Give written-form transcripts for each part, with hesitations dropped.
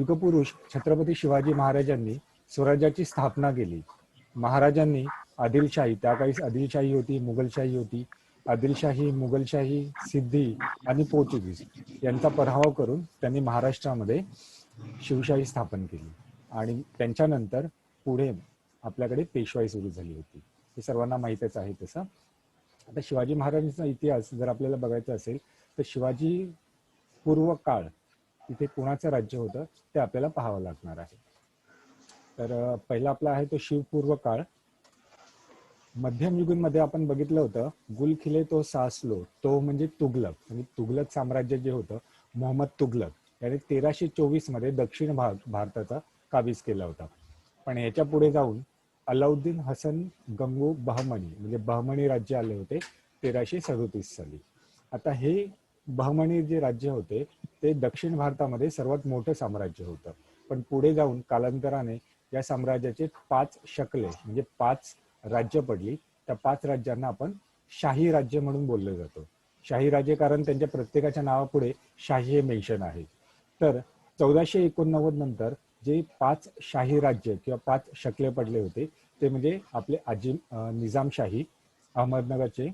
युगपुरुष छत्रपती शिवाजी महाराजांनी स्वराज्याची स्थापना केली. महाराजांनी आदिलशाही, त्या काळी आदिलशाही होती, मुघलशाही होती. आदिलशाही, मुघलशाही, सिद्धी आणि पोर्तुगीज यांचा पराभव करून त्यांनी महाराष्ट्रामध्ये शिवशाही स्थापन केली आणि त्यांच्यानंतर पुढे आपल्याकडे पेशवाई सुरू झाली होती. हे सर्वांना माहीतच आहे. तसं आता शिवाजी महाराजांचा इतिहास जर आपल्याला बघायचा असेल तर शिवाजी पूर्व काळ तिथे कुणाचं राज्य होतं ते आपल्याला पाहावं लागणार आहे. तर पहिला आपला आहे तो शिवपूर्व काळ. मध्यमयुगीनमध्ये आपण बघितलं होतं गुल खिले तो सासलो, तो म्हणजे तुघलक. म्हणजे तुघलक साम्राज्य जे होतं, मोहम्मद तुघलक याने 1324 मध्ये दक्षिण भारताचा काबीज केला होता. पण याच्या पुढे जाऊन अलाउद्दीन हसन गंगू बहमनी म्हणजे बहमनी राज्य आले होते 1337 साली. आता हे बहमनी जे राज्य होते ते दक्षिण भारतामध्ये सर्वात मोठं साम्राज्य होतं. पण पुढे जाऊन कालांतराने या साम्राज्याचे 5 शकले म्हणजे 5 राज्य पडली. त्या 5 राज्यांना आपण शाही राज्य म्हणून बोललं जातं. शाही राज्य कारण त्यांच्या प्रत्येकाच्या नावापुढे शाही हे मेन्शन आहे. तर 1489 नंतर जे 5 शाही राज्य किंवा 5 शकले पडले होते ते म्हणजे आपले निजामशाही, अहमदनगरचे,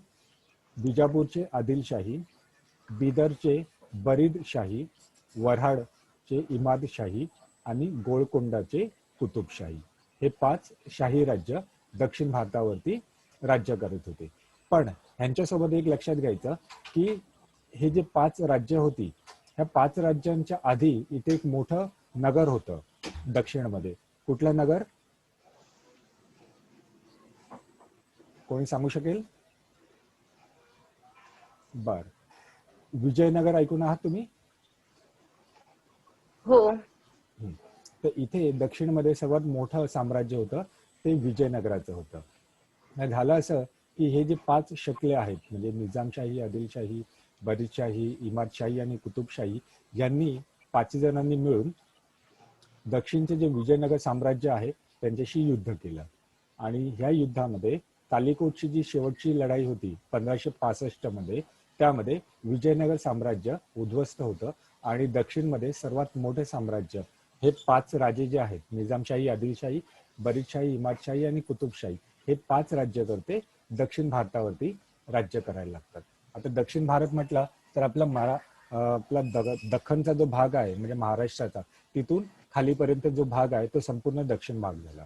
बिजापूरचे आदिलशाही, बिदरचे बरीदशाही, वऱ्हाडचे इमादशाही आणि गोळकोंडाचे कुतुबशाही. हे 5 शाही राज्य दक्षिण भारतावरती राज्य करत होते. पण ह्यांच्यासोबत एक लक्षात घ्यायचं की हे जे 5 राज्य होती, ह्या 5 राज्यांच्या आधी इथे एक मोठं नगर होतं दक्षिणमध्ये. कुठलं नगर? कोणी सांगू शकेल? बर, विजयनगर ऐकून आहात तुम्ही? हो. तर इथे दक्षिणमध्ये सर्वात मोठं साम्राज्य होतं ते विजयनगराचं होतं. झालं असं की हे जे 5 शकले आहेत म्हणजे निजामशाही, आदिलशाही, बरीदशाही, इमादशाही आणि कुतुबशाही यांनी 5 जणांनी मिळून दक्षिणचे जे विजयनगर साम्राज्य आहे त्यांच्याशी युद्ध केलं. आणि ह्या युद्धामध्ये कालिकोटची जी शेवटची लढाई होती 1565 मध्ये, त्यामध्ये विजयनगर साम्राज्य उद्ध्वस्त होतं आणि दक्षिणमध्ये सर्वात मोठे साम्राज्य हे 5 राजे जे आहेत निजामशाही, आदिलशाही, बरीदशाही, इमादशाही आणि कुतुबशाही हे 5 राज्यकर्ते दक्षिण भारतावरती राज्य करायला लागतात. आता दक्षिण भारत म्हटलं तर आपला दख्खनचा जो भाग आहे म्हणजे महाराष्ट्राचा, तिथून खालीपर्यंत जो भाग आहे तो संपूर्ण दक्षिण भाग झाला.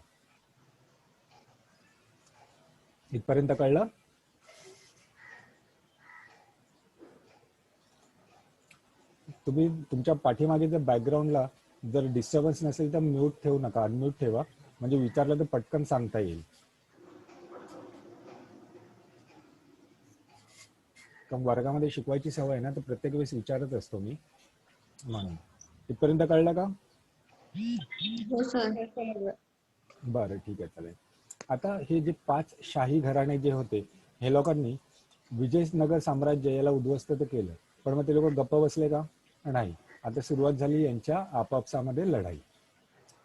इथपर्यंत कळलं? तुम्ही तुमच्या पाठीमागे जर बॅकग्राऊंडला जर डिस्टर्बन्स नसेल तर म्यूट ठेवू नका, अनम्यूट ठेवा, म्हणजे विचारलं तर पटकन सांगता येईल. कारण वर्गामध्ये शिकवायची सवय ना, तर प्रत्येक वेळेस विचारत असतो मी म्हणून. इथपर्यंत कळलं का? हो सर. बरं, ठीक आहे, चालेल. आता हे जे 5 शाही घराणे जे होते हे लोकांनी विजयनगर साम्राज्य याला उद्ध्वस्त तर केलं, पण मग ते लोक गप्प बसले का? नाही. आता सुरुवात झाली यांच्या आपापसामध्ये लढाई.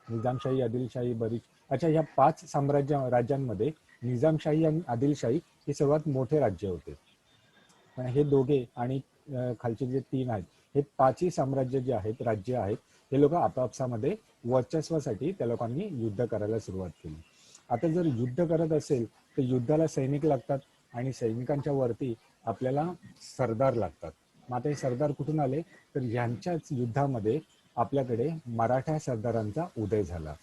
निजामशाही, आदिलशाही, अच्छा, ह्या 5 राज्यांमध्ये निजामशाही आणि आदिलशाही हे सर्वात मोठे राज्य होते. पण हे दोघे आणि खालचे जे 3 आहेत हे 5ही साम्राज्य जे आहेत, राज्य आहेत, हे लोक आपापसामध्ये वर्चस्वासाठी त्या लोकांनी युद्ध करायला सुरुवात केली. आता जर युद्ध करत असेल तर युद्धाला सैनिक लागतात आणि सैनिकांच्या वरती आपल्याला सरदार लागतात. मग आता हे सरदार कुठून आले? तर ह्यांच्याच युद्धामध्ये आपल्याकडे मराठा सरदारांचा उदय झाला.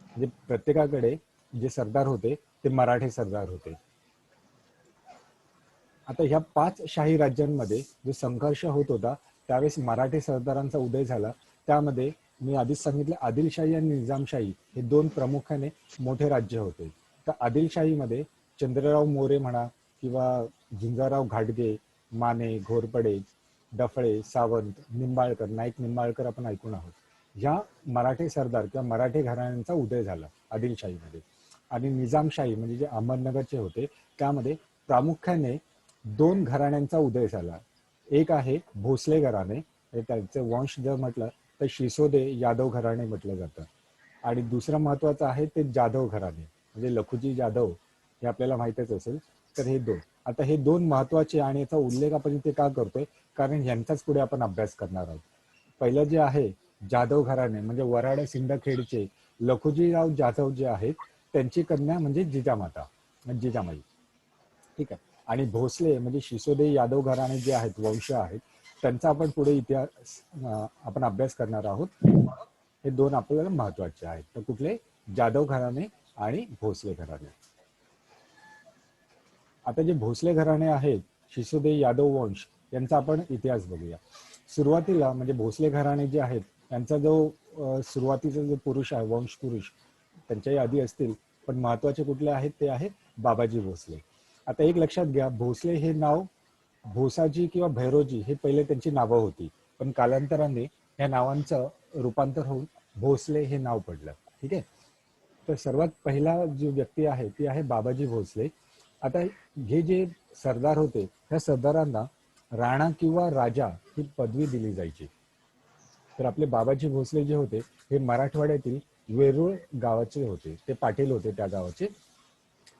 म्हणजे प्रत्येकाकडे जे सरदार होते ते मराठे सरदार होते. आता ह्या 5 शाही राज्यांमध्ये जो संघर्ष होत होता त्यावेळेस मराठे सरदारांचा उदय झाला. त्यामध्ये मी आधीच सांगितलं आदिलशाही आणि निजामशाही हे 2 प्रामुख्याने मोठे राज्य होते. तर आदिलशाहीमध्ये चंद्रराव मोरे म्हणा किंवा झुंजाराव घाटगे, माने, घोरपडे, डफळे, सावंत, निंबाळकर, नाईक निंबाळकर आपण ऐकून आहोत. ह्या मराठे सरदार किंवा मराठे घराण्यांचा उदय झाला आदिलशाहीमध्ये. आणि निजामशाही म्हणजे जे अहमदनगरचे होते त्यामध्ये प्रामुख्याने 2 घराण्यांचा उदय झाला. एक आहे भोसले घराणे, त्यांचे वंश जर म्हटलं तर शिसोदे यादव घराणे म्हटलं जातं. आणि दुसरं महत्वाचं आहे ते जाधव घराणे म्हणजे लखुजी जाधव, हे आपल्याला माहितच असेल. तर हे 2, आता हे 2 महत्वाचे आणि याचा उल्लेख आपण इथे का करतोय? कारण यांचाच पुढे आपण अभ्यास करणार आहोत. पहिलं जे आहे जाधव घराणे म्हणजे वराड सिंदखेडचे लखुजीराव जाधव जे आहेत त्यांची कन्या म्हणजे जिजामाता, जिजामाई. ठीक आहे. आणि भोसले म्हणजे शिसोदे यादव घराणे जे आहेत, वंश आहेत, त्यांचा आपण पुढे इतिहास आपण अभ्यास करणार आहोत. हे दोन आपल्याला महत्वाचे आहेत. तर कुठले? जाधव घराणे आणि भोसले घराणे. आता जे भोसले घराणे आहेत, शिसोदे यादव वंश, यांचा आपण इतिहास बघूया. सुरुवातीला म्हणजे भोसले घराणे जे आहेत त्यांचा जो सुरुवातीचा जो पुरुष आहे, वंश पुरुष, त्यांच्याही आधी असतील, पण महत्वाचे कुठले आहेत ते आहेत बाबाजी भोसले. आता एक लक्षात घ्या, भोसले हे नाव भोसाजी किंवा भैरोजी हे पहिले त्यांची नावं होती, पण कालांतराने या नावांचं रूपांतर होऊन भोसले हे नाव पडलं. ठीक आहे. तर सर्वात पहिला जी व्यक्ती आहे ती आहे बाबाजी भोसले. आता हे जे सरदार होते त्या सरदारांना राणा किंवा राजा ही पदवी दिली जायची. तर आपले बाबाजी भोसले जे होते हे मराठवाड्यातील वेरूळ गावाचे होते, ते पाटील होते त्या गावाचे.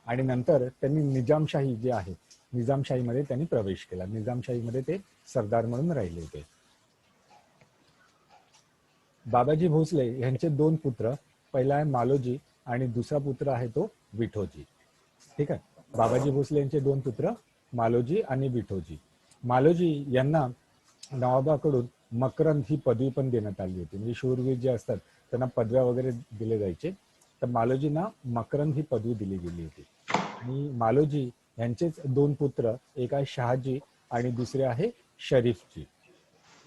आणि नंतर त्यांनी निजामशाही जे आहे, निजामशाहीमध्ये त्यांनी प्रवेश केला. निजामशाहीमध्ये ते सरदार म्हणून राहिले होते. बाबाजी भोसले यांचे दोन पुत्र, पहिला आहे मालोजी आणि दुसरा पुत्र आहे तो विठोजी. ठीक आहे. बाबाजी भोसले यांचे दोन पुत्र मालोजी आणि विठोजी. मालोजी यांना नवाबाकडून मकरंद ही पदवी पण देण्यात आली होती. म्हणजे शूरवीर जे असतात त्यांना पदव्या वगैरे दिले जायचे, तर मालोजींना मकरंद ही पदवी दिली गेली होती. आणि मालोजी यांचेच दोन पुत्र, एक आहे शहाजी आणि दुसरे आहे शरीफजी.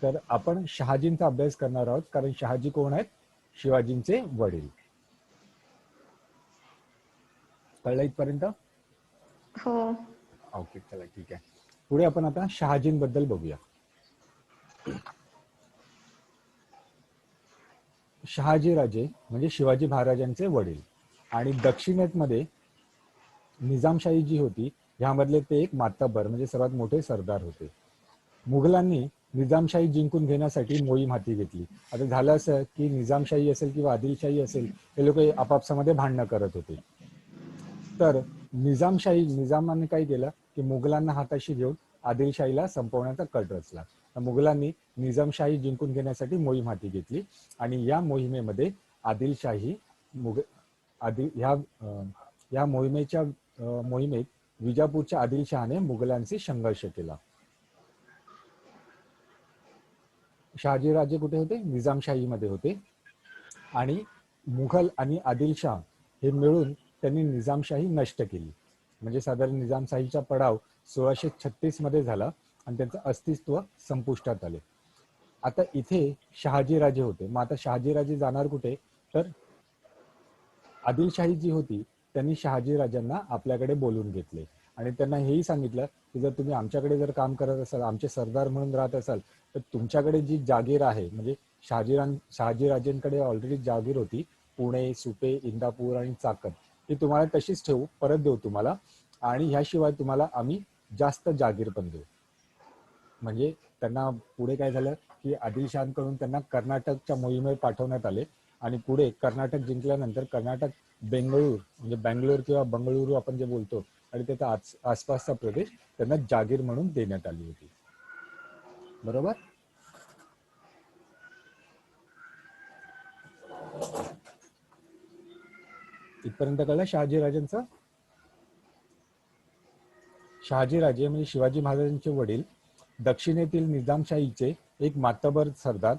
तर आपण शहाजींचा अभ्यास करणार आहोत, कारण शहाजी कोण आहेत? शिवाजींचे वडील. कळलं इथपर्यंत? हो. ओके, चला ठीक आहे. पुढे आपण आता शहाजींबद्दल बघूया. शहाजीराजे म्हणजे शिवाजी महाराजांचे वडील. आणि दक्षिणेतमध्ये निजामशाही जी होती ह्यामधले ते एक मातब्बर म्हणजे सर्वात मोठे सरदार होते. मुघलांनी निजामशाही जिंकून घेण्यासाठी मोहीम हाती घेतली. आता झालं असं की निजामशाही असेल किंवा आदिलशाही असेल, हे लोक आपापसामध्ये भांडणं करत होते. तर निजामाने काय केलं की मुघलांना हाताशी घेऊन आदिलशाहीला संपवण्याचा कट रचला. तर मुघलांनी निजामशाही जिंकून घेण्यासाठी मोहीम हाती घेतली आणि या मोहिमेमध्ये आदिलशाही या मोहिमेत विजापूरच्या आदिलशहाने मुघलांशी संघर्ष केला. शहाजीराजे कुठे होते? निजामशाहीमध्ये होते. आणि मुघल आणि आदिलशाह हे मिळून त्यांनी निजामशाही नष्ट केली. म्हणजे साधारण निजामशाहीचा पडाव 1636 मध्ये झाला आणि त्यांचं अस्तित्व संपुष्टात आले. आता इथे शहाजीराजे होते. मग आता शहाजीराजे जाणार कुठे? तर आदिलशाही जी होती त्यांनी शहाजीराजांना आपल्याकडे बोलून घेतले आणि त्यांना हेही सांगितलं की जर तुम्ही आमच्याकडे जर काम करत असाल, आमचे सरदार म्हणून राहत असाल, तर तुमच्याकडे जी जागीर आहे, म्हणजे शहाजीराजेंकडे ऑलरेडी जागीर होती, पुणे, सुपे, इंदापूर आणि चाकण, ती तुम्हाला तशीच ठेवू, परत देऊ तुम्हाला. आणि ह्याशिवाय तुम्हाला आम्ही जास्त जागीर पण देऊ. म्हणजे त्यांना पुढे काय झालं की आदिलशहाकडून त्यांना कर्नाटकच्या मोहिमेवर पाठवण्यात आले आणि पुढे कर्नाटक जिंकल्यानंतर कर्नाटक बेंगळूर म्हणजे बँगलोर किंवा बंगळुरू आपण जे बोलतो आणि त्याचा आसपासचा प्रदेश त्यांना जागीर म्हणून देण्यात आली होती. बरोबर? इथपर्यंत कळलं शहाजीराजांचं? शहाजीराजे म्हणजे शिवाजी महाराजांचे वडील, दक्षिणेतील निजामशाहीचे एक मातबर सरदार.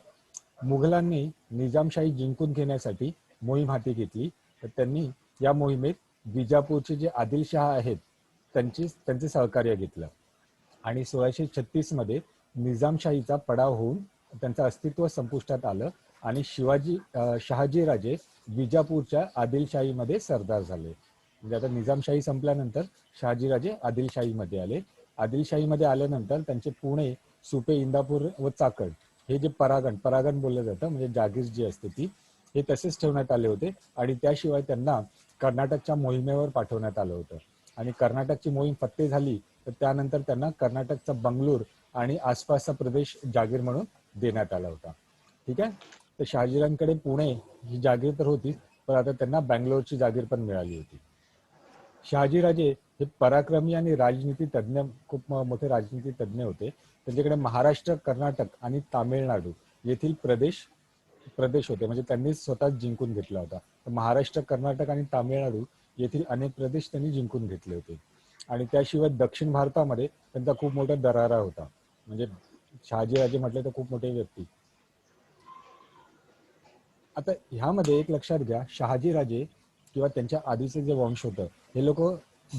मुघलांनी निजामशाही जिंकून घेण्यासाठी मोहीम हाती घेतली. तर त्यांनी या मोहिमेत विजापूरचे जे आदिलशाह आहेत त्यांचे सहकार्य घेतलं आणि 1636 मध्ये निजामशाहीचा पडाव होऊन त्यांचं अस्तित्व संपुष्टात आलं आणि शहाजीराजे विजापूरच्या आदिलशाहीमध्ये सरदार झाले. म्हणजे आता निजामशाही संपल्यानंतर शहाजीराजे आदिलशाहीमध्ये आले. आदिलशाहीमध्ये आल्यानंतर त्यांचे पुणे, सुपे, इंदापूर व चाकण हे जे परागण बोललं जातं, म्हणजे जागीर जी असते ती, हे तसेच ठेवण्यात आले होते. आणि त्याशिवाय त्यांना कर्नाटकच्या मोहिमेवर पाठवण्यात आलं होतं आणि कर्नाटकची मोहीम फत्ते झाली तर त्यानंतर त्यांना कर्नाटकचा बंगळूर आणि आसपासचा प्रदेश जागीर म्हणून देण्यात आला होता. ठीक आहे. तर शहाजीरांकडे पुणे ही जागीर तर होती, पण आता त्यांना बँगलोरची जागीर पण मिळाली होती. शहाजीराजे हे पराक्रमी आणि राजनीती तज्ञ, खूप मोठे राजनीती तज्ञ होते. त्यांच्याकडे महाराष्ट्र, कर्नाटक आणि तामिळनाडू येथील प्रदेश प्रदेश होते, म्हणजे त्यांनी स्वतः जिंकून घेतला होता. तर महाराष्ट्र, कर्नाटक आणि तामिळनाडू येथील अनेक प्रदेश त्यांनी जिंकून घेतले होते. आणि त्याशिवाय दक्षिण भारतामध्ये त्यांचा खूप मोठा दरारा होता. म्हणजे शहाजीराजे म्हटले तर खूप मोठे व्यक्ती. आता ह्यामध्ये एक लक्षात घ्या, शहाजीराजे किंवा त्यांच्या आधीचे जे वंश होतं, हे लोक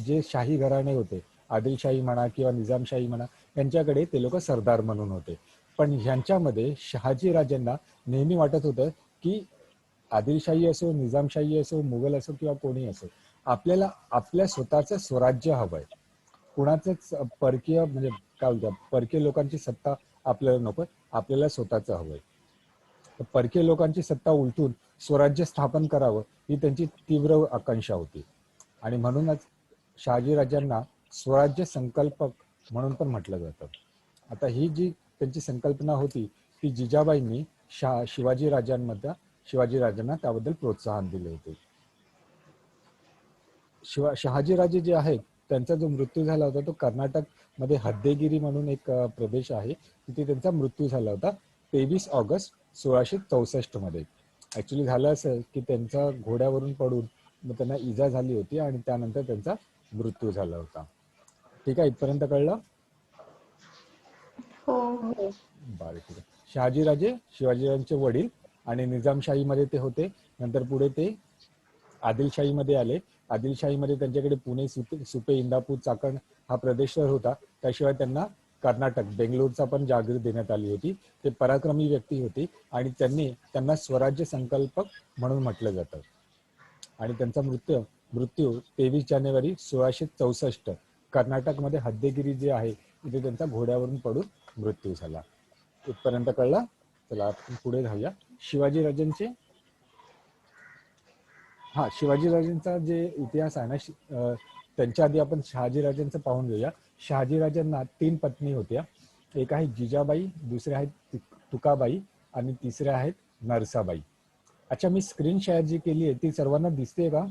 जे शाही घराणे होते, आदिलशाही म्हणा किंवा निजामशाही म्हणा, त्यांच्याकडे ते लोक सरदार म्हणून होते. पण ह्यांच्यामध्ये शहाजीराजांना नेहमी वाटत होतं की आदिलशाही असो, निजामशाही असो, मुघल असो किंवा कोणी असो, आपल्याला आपल्या स्वतःचं स्वराज्य हवंय. कुणाचंच परकीय, म्हणजे काय बोलतात, परकीय लोकांची सत्ता आपल्याला नको, आपल्याला स्वतःचं हवंय. परकीय लोकांची सत्ता उलटून स्वराज्य स्थापन करावं ही त्यांची तीव्र आकांक्षा होती. आणि म्हणूनच शहाजीराजांना स्वराज्य संकल्पक म्हणून पण म्हटलं जातं. आता ही जी त्यांची संकल्पना होती ती जिजाबाईंनी शिवाजीराजांना त्याबद्दल प्रोत्साहन दिले होते. शहाजीराजे जे आहेत त्यांचा जो मृत्यू झाला होता तो कर्नाटक मध्ये हद्देगिरी म्हणून एक प्रदेश आहे, तिथे त्यांचा मृत्यू झाला होता 23 ऑगस्ट 1664 मध्ये. ऍक्च्युली झालं असं की त्यांचा घोड्यावरून पडून मग त्यांना इजा झाली होती आणि त्यानंतर त्यांचा मृत्यू झाला होता. ठीक आहे, इथपर्यंत कळलं? हो. बरं, ठीक आहे. शहाजीराजे शिवाजीराजांचे वडील आणि निजामशाहीमध्ये ते होते. नंतर पुढे ते आदिलशाहीमध्ये आले. आदिलशाहीमध्ये त्यांच्याकडे पुणे, सुपे, इंदापूर, चाकण हा प्रदेश होता. त्याशिवाय त्यांना कर्नाटक, बेंगलोरचा पण जागीर देण्यात आली होती. ते पराक्रमी व्यक्ती होती आणि त्यांना स्वराज्य संकल्पक म्हणून म्हटलं जातं. आणि त्यांचा मृत्यू 23 जानेवारी 1664 कर्नाटकमध्ये हद्देगिरी जे आहे तिथे त्यांचा घोड्यावरून पडून मृत्यू झाला. इथपर्यंत कळला? चला आपण पुढे जाऊया. शिवाजीराजांचे शिवाजीराजांचा जे इतिहास आहे ना, त्यांच्या आधी आपण शहाजीराजांचं पाहून घेऊया. शहाजीराजांना 3 पत्नी होत्या. एक आहे जिजाबाई, दुसऱ्या आहेत तुकाबाई आणि तिसऱ्या आहेत नरसाबाई. अच्छा, मी स्क्रीन शेअर जी केली आहे ती सर्वांना दिसते का?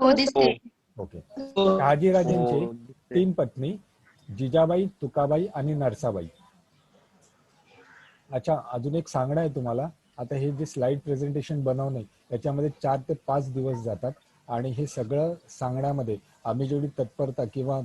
हो दिसते. ओके. शहाजीराजांचे 3 पत्नी जिजाबाई, तुकाबाई आणि नरसाबाई. अच्छा, अजून एक सांगणं आहे तुम्हाला. आता हे जे स्लाइड प्रेझेंटेशन बनवणे याच्यामध्ये 4 ते 5 दिवस जातात आणि हे सगळं सांगण्यामध्ये आम्ही जेवढी तत्परता किंवा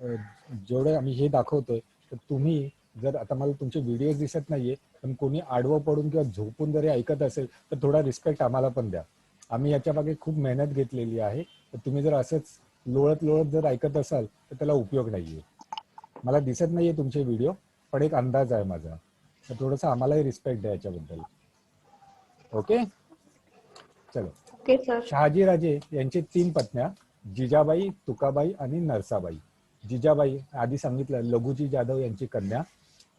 जेवढे आम्ही हे दाखवतोय, तर तुम्ही जर आता मला तुमचे व्हिडिओ दिसत नाहीये पण कोणी आडवं पडून किंवा झोपून जरी ऐकत असेल तर थोडा रिस्पेक्ट आम्हाला पण द्या. आम्ही याच्या मागे खूप मेहनत घेतलेली आहे. तर तुम्ही जर असंच लोळत लोळत जर ऐकत असाल तर त्याला उपयोग नाहीये. मला दिसत नाहीये तुमचे व्हिडिओ पण एक अंदाज आहे माझा, तर थोडंसं आम्हालाही रिस्पेक्ट द्या याच्याबद्दल. ओके, चलो. Okay sir. शहाजीराजे यांचे 3 पत्न्या जिजाबाई, तुकाबाई आणि नरसाबाई. जिजाबाई आधी सांगितलं, लघुजी जाधव यांची कन्या.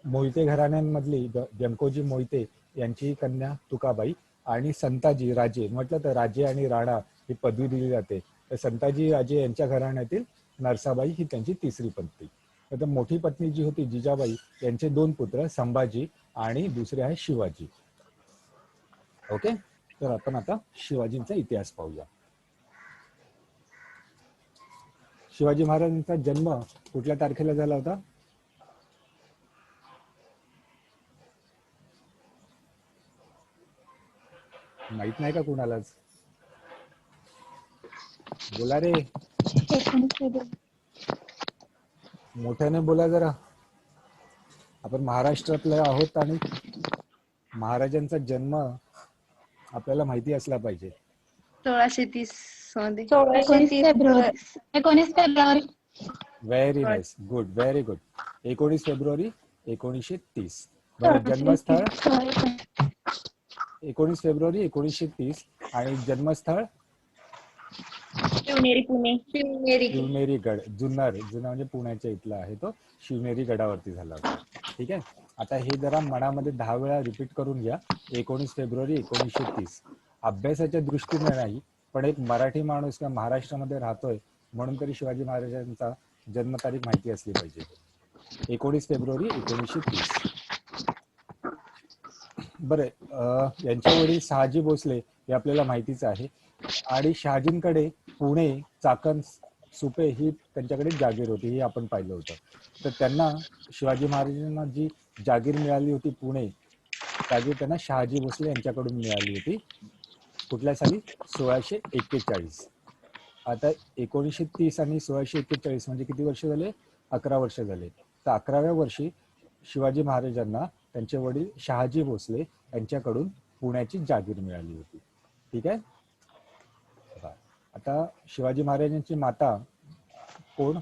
मोहिते घराण्यांमधली व्यंकोजी मोहिते यांची कन्या तुकाबाई. आणि संताजी राजे, म्हटलं तर राजे आणि राणा ही पदवी दिली जाते, तर संताजी राजे यांच्या घराण्यातील नरसाबाई ही त्यांची तिसरी पत्नी. तर मोठी पत्नी जी होती जिजाबाई यांचे 2 पुत्र, संभाजी आणि दुसरे आहे शिवाजी. ओके, तर आपण आता शिवाजींचा इतिहास पाहूया. शिवाजी महाराजांचा जन्म कुठल्या तारखेला झाला होता? माहित नाही का कुणालाच? बोला रे, 19 फेब्रुवारी. मोठ्याने बोला जरा. आपण महाराष्ट्रातले आहोत आणि महाराजांचा जन्म आपल्याला माहिती असला पाहिजे. 1630 मध्ये. 19 February. Very nice, good, very good. 19 February 1930. बरं, जन्मस्थळ 19 फेब्रुवारी 1930 आणि जन्मस्थळ शिवनेरी, पुणे. शिवनेरी गड, जुन्नर म्हणजे पुण्याच्या इथला आहे तो. शिवनेरी गडावरती झाला होता. ठीक आहे. आता हे जरा मनामध्ये 10 वेळा रिपीट करून घ्या. 19 फेब्रुवारी 1930. अभ्यासाच्या दृष्टीने नाही पण एक मराठी माणूस किंवा महाराष्ट्रामध्ये राहतोय म्हणून तरी शिवाजी महाराजांचा जन्मतारीख माहिती असली पाहिजे. 19 फेब्रुवारी 1930. बरं, यांचे वडील शहाजी भोसले हे आपल्याला माहितीच आहे. आणि शहाजींकडे पुणे, चाकण, सुपे ही त्यांच्याकडे जागीर होती, हे आपण पाहिलं होतं. तर त्यांना शिवाजी महाराजांना जी जागीर मिळाली होती पुणे, जागीर त्यांना शहाजी भोसले यांच्याकडून मिळाली होती. कुठल्या साली? 1641. आता 1930 आणि 1641 म्हणजे किती वर्ष झाले? 11 वर्ष झाले. तर 11व्या वर्षी शिवाजी महाराजांना त्यांचे वडील शहाजी भोसले यांच्याकडून पुण्याची जागीर मिळाली होती. ठीक आहे. आता शिवाजी महाराजांची माता कोण?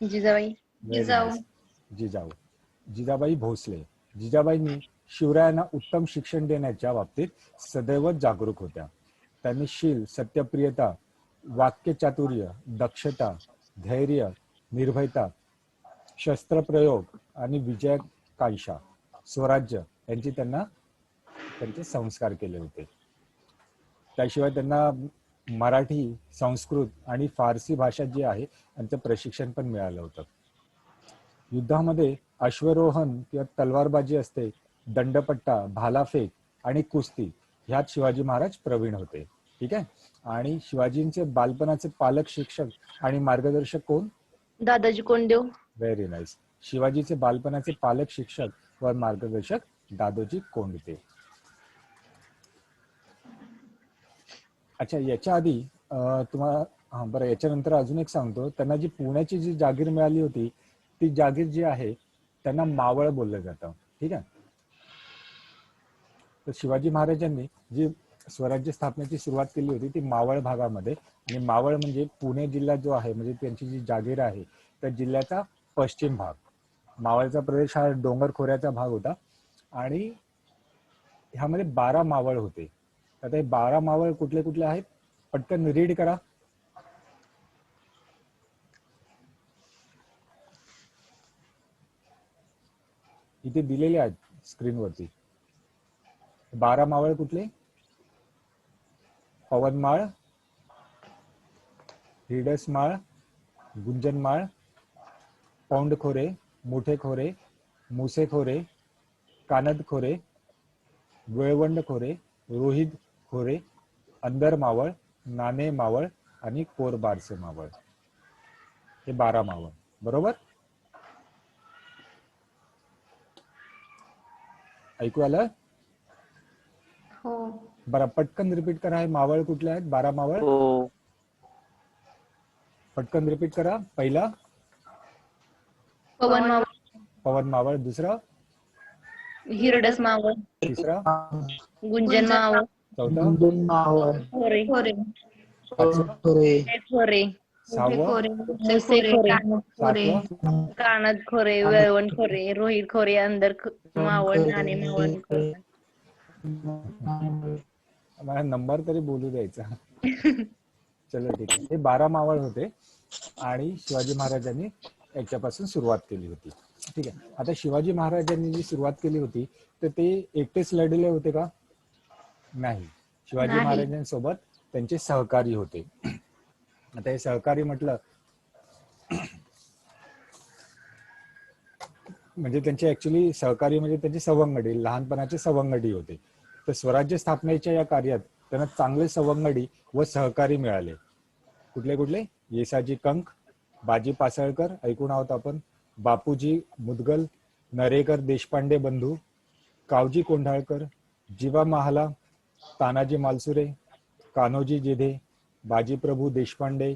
जिजाबाई. जिजाऊ. जिजाबाई भोसले. जिजाबाईंनी शिवरायांना उत्तम शिक्षण देण्याच्या बाबतीत सदैव जागरूक होत्या. त्यांनी शील, सत्यप्रियता, वाक्यचातुर्य, दक्षता, धैर्य, निर्भयता, शस्त्रप्रयोग आणि विजयाकांक्षा, स्वराज्य यांची त्यांचे संस्कार केले होते. त्याशिवाय त्यांना मराठी, संस्कृत आणि फारसी भाषा जी आहे त्यांचं प्रशिक्षण पण मिळालं होतं. युद्धामध्ये अश्वरोहण किंवा तलवारबाजी असते, दंडपट्टा, भालाफेक आणि कुस्ती ह्यात शिवाजी महाराज प्रवीण होते. ठीक आहे. आणि शिवाजींचे बालपणाचे पालक, शिक्षक आणि मार्गदर्शक कोण? दादाजी कोंडदेव. Very nice. शिवाजीचे बालपणाचे पालक, शिक्षक व मार्गदर्शक दादोजी कोंडदेव. अच्छा, याच्या आधी तुम्हाला बरं, याच्यानंतर अजून एक सांगतो. त्यांना जी पुण्याची जी जागीर मिळाली होती ती जागीर जी आहे त्यांना मावळ बोललं जातं. ठीक आहे. तर शिवाजी महाराजांनी जी स्वराज्य स्थापनेची सुरुवात केली होती ती मावळ भागामध्ये. आणि मावळ म्हणजे पुणे जिल्हा जो आहे, म्हणजे त्यांची जी जागीर आहे त्या जिल्ह्याचा पश्चिम भाग. मावळचा प्रदेश हा डोंगर खोऱ्याचा भाग होता आणि ह्यामध्ये 12 मावळ होते. आता हे 12 मावळ कुठले कुठले आहेत पटकन रीड करा. इथे दिलेले आहेत स्क्रीनवरती. 12 मावळ कुठले? पवनमाळ, हिडसमाळ, गुंजनमाळ, पौंडखोरे, मुठेखोरे, मुसेखोरे, कानदखोरे, गुळवंडखोरे, रोहित खोरे, अंदर मावळ, नाणे मावळ आणि कोरबारसे मावळ. हे 12 मावळ. बरोबर? ऐकू आलं? हो. बरं, पटकन रिपीट करा. हे मावळ कुठले आहेत? 12 मावळ. हो. पटकन रिपीट करा. पहिला पवन मावळ. पवन मावळ. दुसरा? हिरडस मावळ. तिसरा? गुंजन मावळ. चौथा? खोरे. पाचवा? खोरे. सहावं? मुसेखोरे. सातवं? कानद खोरे, वळवण खोरे, रोहित खोरे, अंदर मावळ, नाणे मावळ खोरे. मला नंबर तरी बोलू द्यायचा. चलो ठीक आहे. हे 12 मावळ होते आणि शिवाजी महाराजांनी याच्यापासून सुरुवात केली होती. ठीक आहे. आता शिवाजी महाराजांनी जी सुरुवात केली होती तर ते एकटेच लढले होते का? नाही. शिवाजी महाराजांसोबत त्यांचे सहकारी होते. आता हे सहकारी म्हटलं म्हणजे त्यांचे ऍक्च्युली सहकारी म्हणजे त्यांचे सवंगडी, लहानपणाचे सवंगडी होते. तर स्वराज्य स्थापनेच्या या कार्यात त्यांना चांगले सवंगडी व सहकारी मिळाले. कुठले कुठले? येसाजी कंक, बाजी पासळकर ऐकून आहोत आपण, बापूजी मुदगल, नरेकर देशपांडे बंधू, कावजी कोंढाळकर, जीवा महाला, तानाजी मालसुरे, कान्होजी जेधे, बाजीप्रभू देशपांडे,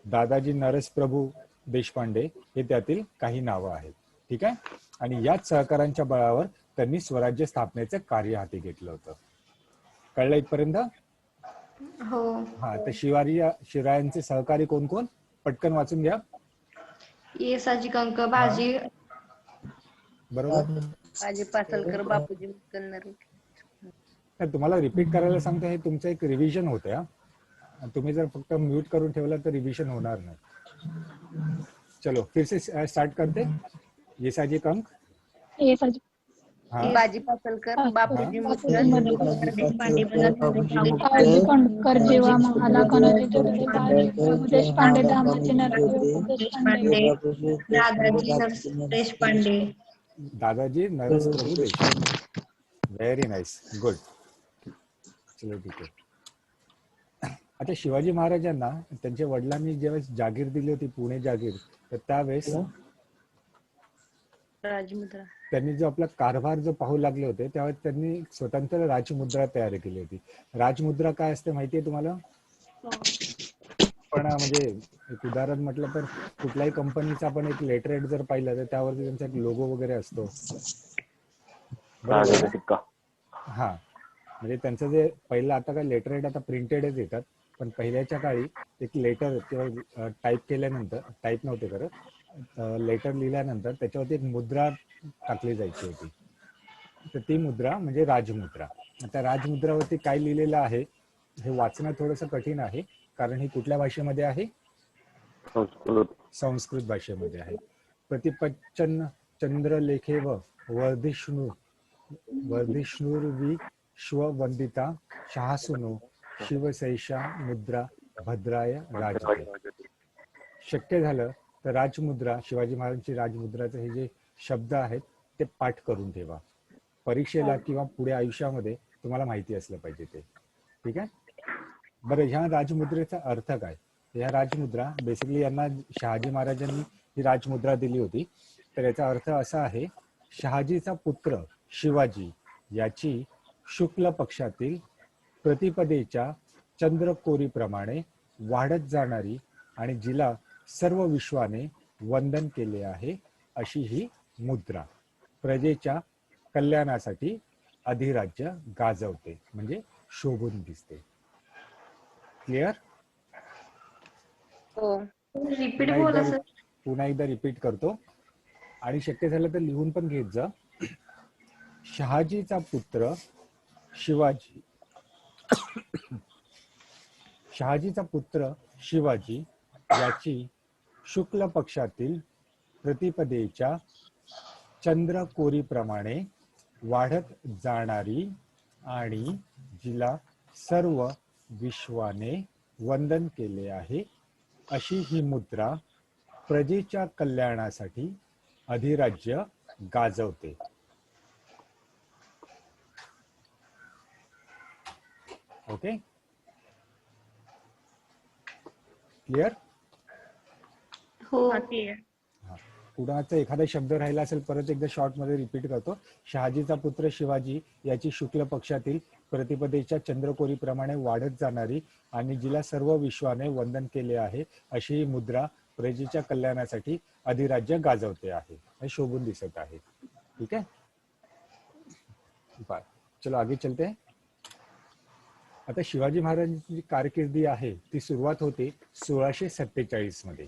दादाजी नरसप्रभू देशपांडे हे त्यातील काही नावं आहेत. ठीक आहे. आणि याच सहकारांच्या बळावर त्यांनी स्वराज्य स्थापनेचं कार्य हाती घेतलं होतं. कळलं इथपर्यंत? हो. हा. तर शिवरायांचे सहकारी कोण कोण? पटकन वाचून घ्या. येसाजी कंक, बाजी. बरोबर. बाजी पासलकर, बापूजी मुदगल. तुम्हाला रिपीट करायला सांगतो. हे तुमचं एक रिव्हिजन होते. तुम्ही जर फक्त म्यूट करून ठेवलं तर रिव्हिजन होणार नाही. चलो फिर से स्टार्ट करते. येसाजी कंक, बाजी पासलकर, बापूजी मुदगल, देशपांडे काळजी Kondkar, Jiva Mahala, Kanhoji Jedhe, Bajiprabhu Deshpande, Damaji Narhari Deshpande, Dadaji Deshpande. Dadaji Narasprabhu Deshpande. Very nice, good. चलो ठीक आहे. आता शिवाजी महाराजांना त्यांच्या वडिलांनी जेव्हा जागीर दिली होती, पुणे जागीर, तर त्यावेळेस राजमुद्रा. त्यांनी जो आपला कारभार जो पाहू लागले होते तेव्हा त्यांनी स्वतंत्र राजमुद्रा तयार केली होती. राजमुद्रा काय असते माहितीये तुम्हाला? पण म्हणजे एक उदाहरण म्हटलं तर कुठल्याही कंपनीचा आपण एक लेटरेट जर पाहिलं तर त्यावरती त्यांचा एक लोगो वगैरे असतो, बरोबर ना? सिक्का. हा, म्हणजे त्यांचं जे पहिलं, आता काय लेटरेट आता प्रिंटेडच येतात, पण पहिल्याच्या काळी एक लेटर किंवा टाईप केल्यानंतर, टाईप नव्हते करत, लेटर लिहिल्यानंतर त्याच्यावरती एक मुद्रा टाकली जायची होती. तर ती मुद्रा म्हणजे राजमुद्रा. आता राजमुद्रावरती काय लिहिलेलं आहे हे वाचणं थोडंसं कठीण आहे, कारण ही कुठल्या भाषेमध्ये आहे? संस्कृत भाषेमध्ये आहे. प्रतिपच्चन चंद्रलेखे व वर्धिष्णुर्विश्ववंदिता शाहसुनो शिवसैषा मुद्रा भद्राय राजते. शक्य झालं तर राजमुद्रा, शिवाजी महाराजांची राजमुद्राचे हे जे शब्द आहेत ते पाठ करून ठेवा. परीक्षेला किंवा पुढे आयुष्यामध्ये तुम्हाला माहिती असलं पाहिजे ते. ठीक आहे. बरं, ह्या राजमुद्रेचा अर्थ काय? ह्या राजमुद्रा बेसिकली यांना शहाजी महाराजांनी ही राजमुद्रा दिली होती. तर याचा अर्थ असा आहे, शहाजीचा पुत्र शिवाजी याची शुक्ल पक्षातील प्रतिपदेच्या चंद्रकोरीप्रमाणे वाढत जाणारी आणि जिला सर्व विश्वाने वंदन केले आहे अशी ही मुद्रा प्रजेच्या कल्याणासाठी अधिराज्य गाजवते, म्हणजे शोभून दिसते. क्लिअर? हो. रिपीट बोला सर. पुन्हा एकदा रिपीट करतो आणि शक्य झालं तर लिहून पण घेत जा. शहाजीचा पुत्र शिवाजी, शहाजीचा पुत्र शिवाजी याची शुक्ल पक्षातील प्रतिपदेच्या चंद्रकोरीप्रमाणे वाढत जाणारी आणि जिला सर्व विश्वाने वंदन केले आहे अशी ही मुद्रा प्रजेच्या कल्याणासाठी अधिराज्य गाजवते. Okay, clear? हो. पुढाचा एखादा शब्द राहिला असेल परत एकदा शॉर्ट मध्ये रिपीट करतो. शहाजीचा पुत्र शिवाजी याची शुक्ल पक्षातील प्रतिपदेच्या चंद्रकोरीप्रमाणे वाढत जाणारी आणि जिला सर्व विश्वाने वंदन केले आहे अशी ही मुद्रा प्रजेच्या कल्याणासाठी अधिराज्य गाजवते आहे, हे शोभून दिसत आहे. ठीक आहे, बाय. चलो आगे चलते हैं. आता शिवाजी महाराजांची कारकिर्दी आहे ती सुरुवात होते 1647 मध्ये.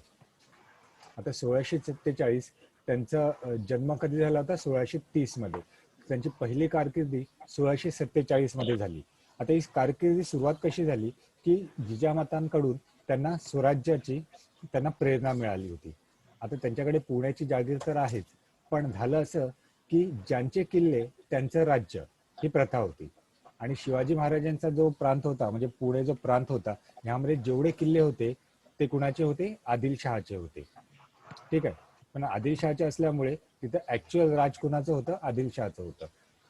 आता 1647 त्यांचा जन्म कधी झाला होता? 1630 मध्ये. त्यांची पहिली कारकिर्दी 1647 मध्ये झाली. आता ही कारकिर्दी सुरुवात कशी झाली की जिजामातांकडून त्यांना स्वराज्याची त्यांना प्रेरणा मिळाली होती. आता त्यांच्याकडे पुण्याची जागीर तर आहेच, पण झालं असं की ज्यांचे किल्ले त्यांचं राज्य ही प्रथा होती. आणि शिवाजी महाराजांचा जो प्रांत होता, म्हणजे पुणे जो प्रांत होता, ह्यामध्ये जेवढे किल्ले होते ते कुणाचे होते? आदिलशहाचे होते. ठीक आहे. पण आदिलशहाचे असल्यामुळे तिथं ऍक्च्युअल राज कुणाचं होतं? आदिलशहाचं होतं.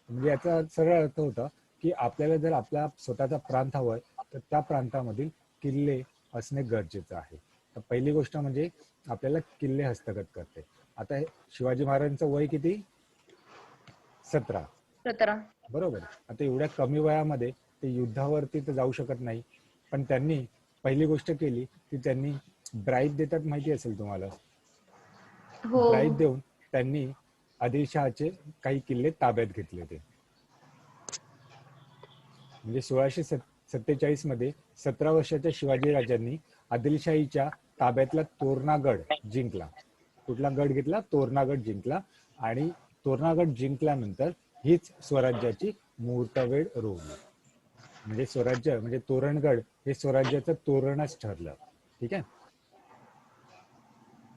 म्हणजे याचा सरळ अर्थ होता की आपल्याला जर आपला स्वतःचा प्रांत हवाय तर त्या प्रांतामधील किल्ले असणे गरजेचं आहे. तर पहिली गोष्ट म्हणजे आपल्याला किल्ले हस्तगत करते. आता शिवाजी महाराजांचं वय किती? 17. बरोबर. आता एवढ्या कमी वयामध्ये ते युद्धावरती तर जाऊ शकत नाही, पण त्यांनी पहिली गोष्ट केली की त्यांनी ब्राईब देतात, माहिती असेल तुम्हाला. ब्राईब देऊन त्यांनी आदिलशहाचे काही किल्ले ताब्यात घेतले होते. म्हणजे 1647 मध्ये 17 वर्षाच्या शिवाजी राजांनी आदिलशाहीच्या ताब्यातला तोरणागड जिंकला. कुठला गड घेतला? तोरणागड जिंकला. आणि तोरणागड जिंकल्यानंतर हीच स्वराज्याची मुहूर्तवेळ रोवली. म्हणजे स्वराज्य म्हणजे तोरणगड हे स्वराज्याचं तोरणच ठरलं. ठीक आहे.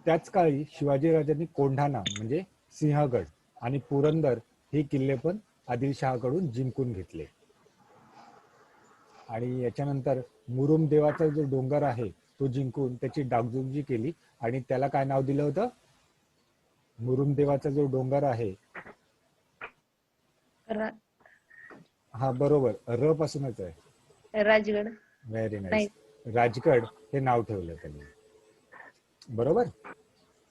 त्याच काळी शिवाजी राजांनी कोंढाणा म्हणजे सिंहगड आणि पुरंदर हे किल्ले पण आदिलशहाकडून जिंकून घेतले. आणि याच्यानंतर मुरुम देवाचा जो डोंगर आहे तो जिंकून त्याची डागडुजी केली आणि त्याला काय नाव दिलं होतं? मुरुम देवाचा जो डोंगर आहे, हा बरोबर, र पासूनच आहे. राजगड. Very nice. राजगड हे नाव ठेवलं त्यांनी. बरोबर.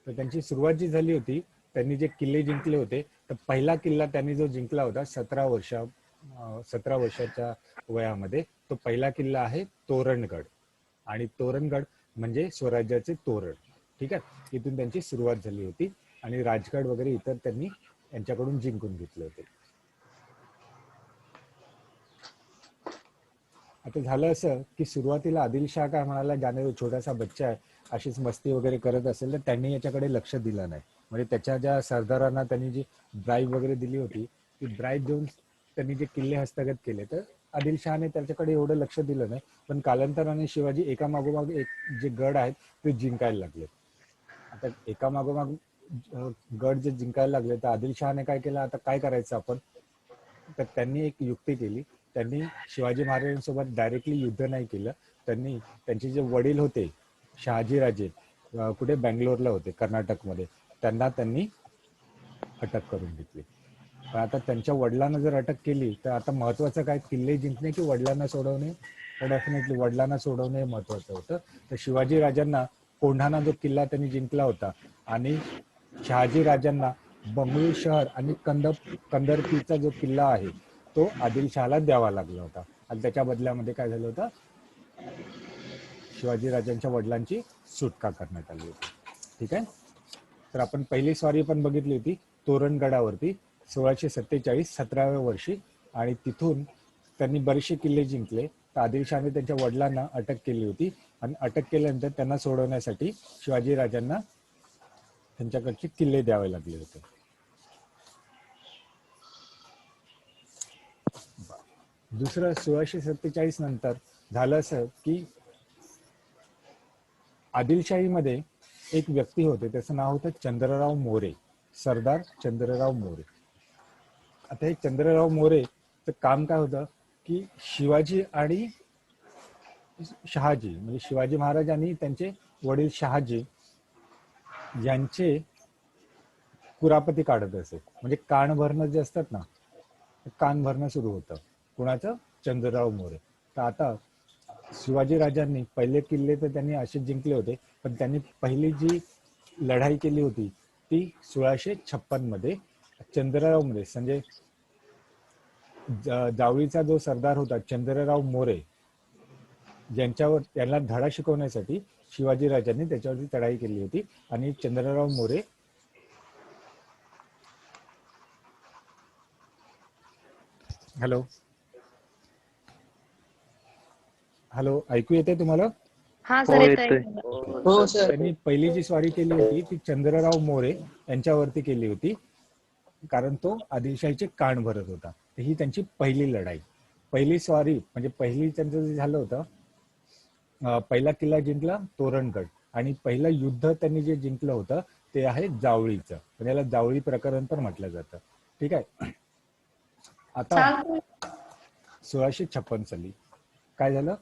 तर त्यांची सुरुवात जी झाली होती त्यांनी जे किल्ले जिंकले होते, तर पहिला किल्ला त्यांनी जो जिंकला होता 17 वर्षाच्या वयामध्ये, तो पहिला किल्ला आहे तोरणगड. आणि तोरणगड म्हणजे स्वराज्याचे तोरण. ठीक आहे, इथून त्यांची सुरुवात झाली होती आणि राजगड वगैरे इतर त्यांनी यांच्याकडून जिंकून घेतले होते. आता झालं असं की सुरुवातीला आदिलशाह काय म्हणाला, ज्याने छोटासा बच्चा आहे अशीच मस्ती वगैरे करत असेल, तर त्यांनी याच्याकडे लक्ष दिलं नाही. म्हणजे त्याच्या ज्या सरदारांना त्यांनी जी ब्राईब वगैरे दिली होती, ती ब्राईब देऊन त्यांनी जे किल्ले हस्तगत केले, तर आदिलशहाने त्याच्याकडे एवढं लक्ष दिलं नाही. पण कालांतराने शिवाजी एकामागोमाग एक जे गड आहेत ते जिंकायला लागले. आता एकामागोमाग गड जे जिंकायला लागले, तर आदिलशहाने काय केलं, आता काय करायचं आपण, तर त्यांनी एक युक्ती केली. त्यांनी शिवाजी महाराजांसोबत डायरेक्टली युद्ध नाही केलं. त्यांनी त्यांचे जे वडील होते शहाजीराजे, कुठे बँगलोरला होते कर्नाटकमध्ये, त्यांना त्यांनी अटक करून घेतली. पण आता त्यांच्या वडिलांना जर अटक केली, तर आता महत्वाचं काय, किल्ले जिंकणे की वडिलांना सोडवणे? तर डेफिनेटली वडिलांना सोडवणे महत्वाचं होतं. तर शिवाजी राजांना कोंढाणा जो किल्ला त्यांनी जिंकला होता आणि शहाजी राजांना बंगळूर शहर आणि कंदरकीचा जो किल्ला आहे तो आदिलशहाला द्यावा लागला होता. आणि त्याच्या बदल्यामध्ये काय झालं होतं, शिवाजी राजांच्या वडिलांची सुटका करण्यात आली होती. ठीक आहे, तर आपण पहिली स्वारी पण बघितली होती तोरणगडावरती 1647 17व्या वर्षी. आणि तिथून त्यांनी बरेचसे किल्ले जिंकले. तर आदिलशहाने त्यांच्या वडिलांना अटक केली होती आणि अटक केल्यानंतर त्यांना सोडवण्यासाठी शिवाजी राजांना त्यांच्याकडचे किल्ले द्यावे लागले होते. दुसरं 1647 नंतर झालं असं की आदिलशाहीमध्ये एक व्यक्ती होते, त्याचं नाव होतं चंद्रराव मोरे, सरदार चंद्रराव मोरे. आता हे चंद्रराव मोरेचं काम काय होतं की शिवाजी आणि शहाजी म्हणजे शिवाजी महाराज आणि त्यांचे वडील शहाजी यांचे कुरापती काढत असे. म्हणजे कान भरणं जे असतात ना, कान भरणं सुरू होतं. कुणाचं? चंद्रराव मोरे. तर आता शिवाजी राजांनी पहिले किल्ले तर त्यांनी असे जिंकले होते, पण त्यांनी पहिली जी लढाई केली होती ती 1656 मध्ये चंद्रराव मोरे म्हणजे जावळीचा जो सरदार होता चंद्रराव मोरे यांच्यावर, त्यांना धडा शिकवण्यासाठी शिवाजी राजांनी त्याच्यावरती चढाई केली होती. आणि चंद्रराव मोरे हॅलो हॅलो ऐकू येते तुम्हाला? हा सर, येतोय. हो सर. त्यांनी पहिली जी स्वारी केली होती ती चंद्रराव मोरे यांच्यावरती केली होती, कारण तो आदिलशाहीचे कान भरत होता. तर ही त्यांची पहिली लढाई, पहिली स्वारी म्हणजे पहिली त्यांचं जे झालं होतं, पहिला किल्ला जिंकला तोरणगड. आणि पहिलं युद्ध त्यांनी जे जिंकलं होतं ते आहे जावळीचं, म्हणजे याला जावळी प्रकरण पण म्हटलं जातं. ठीक आहे, आता 1656 साली काय झालं,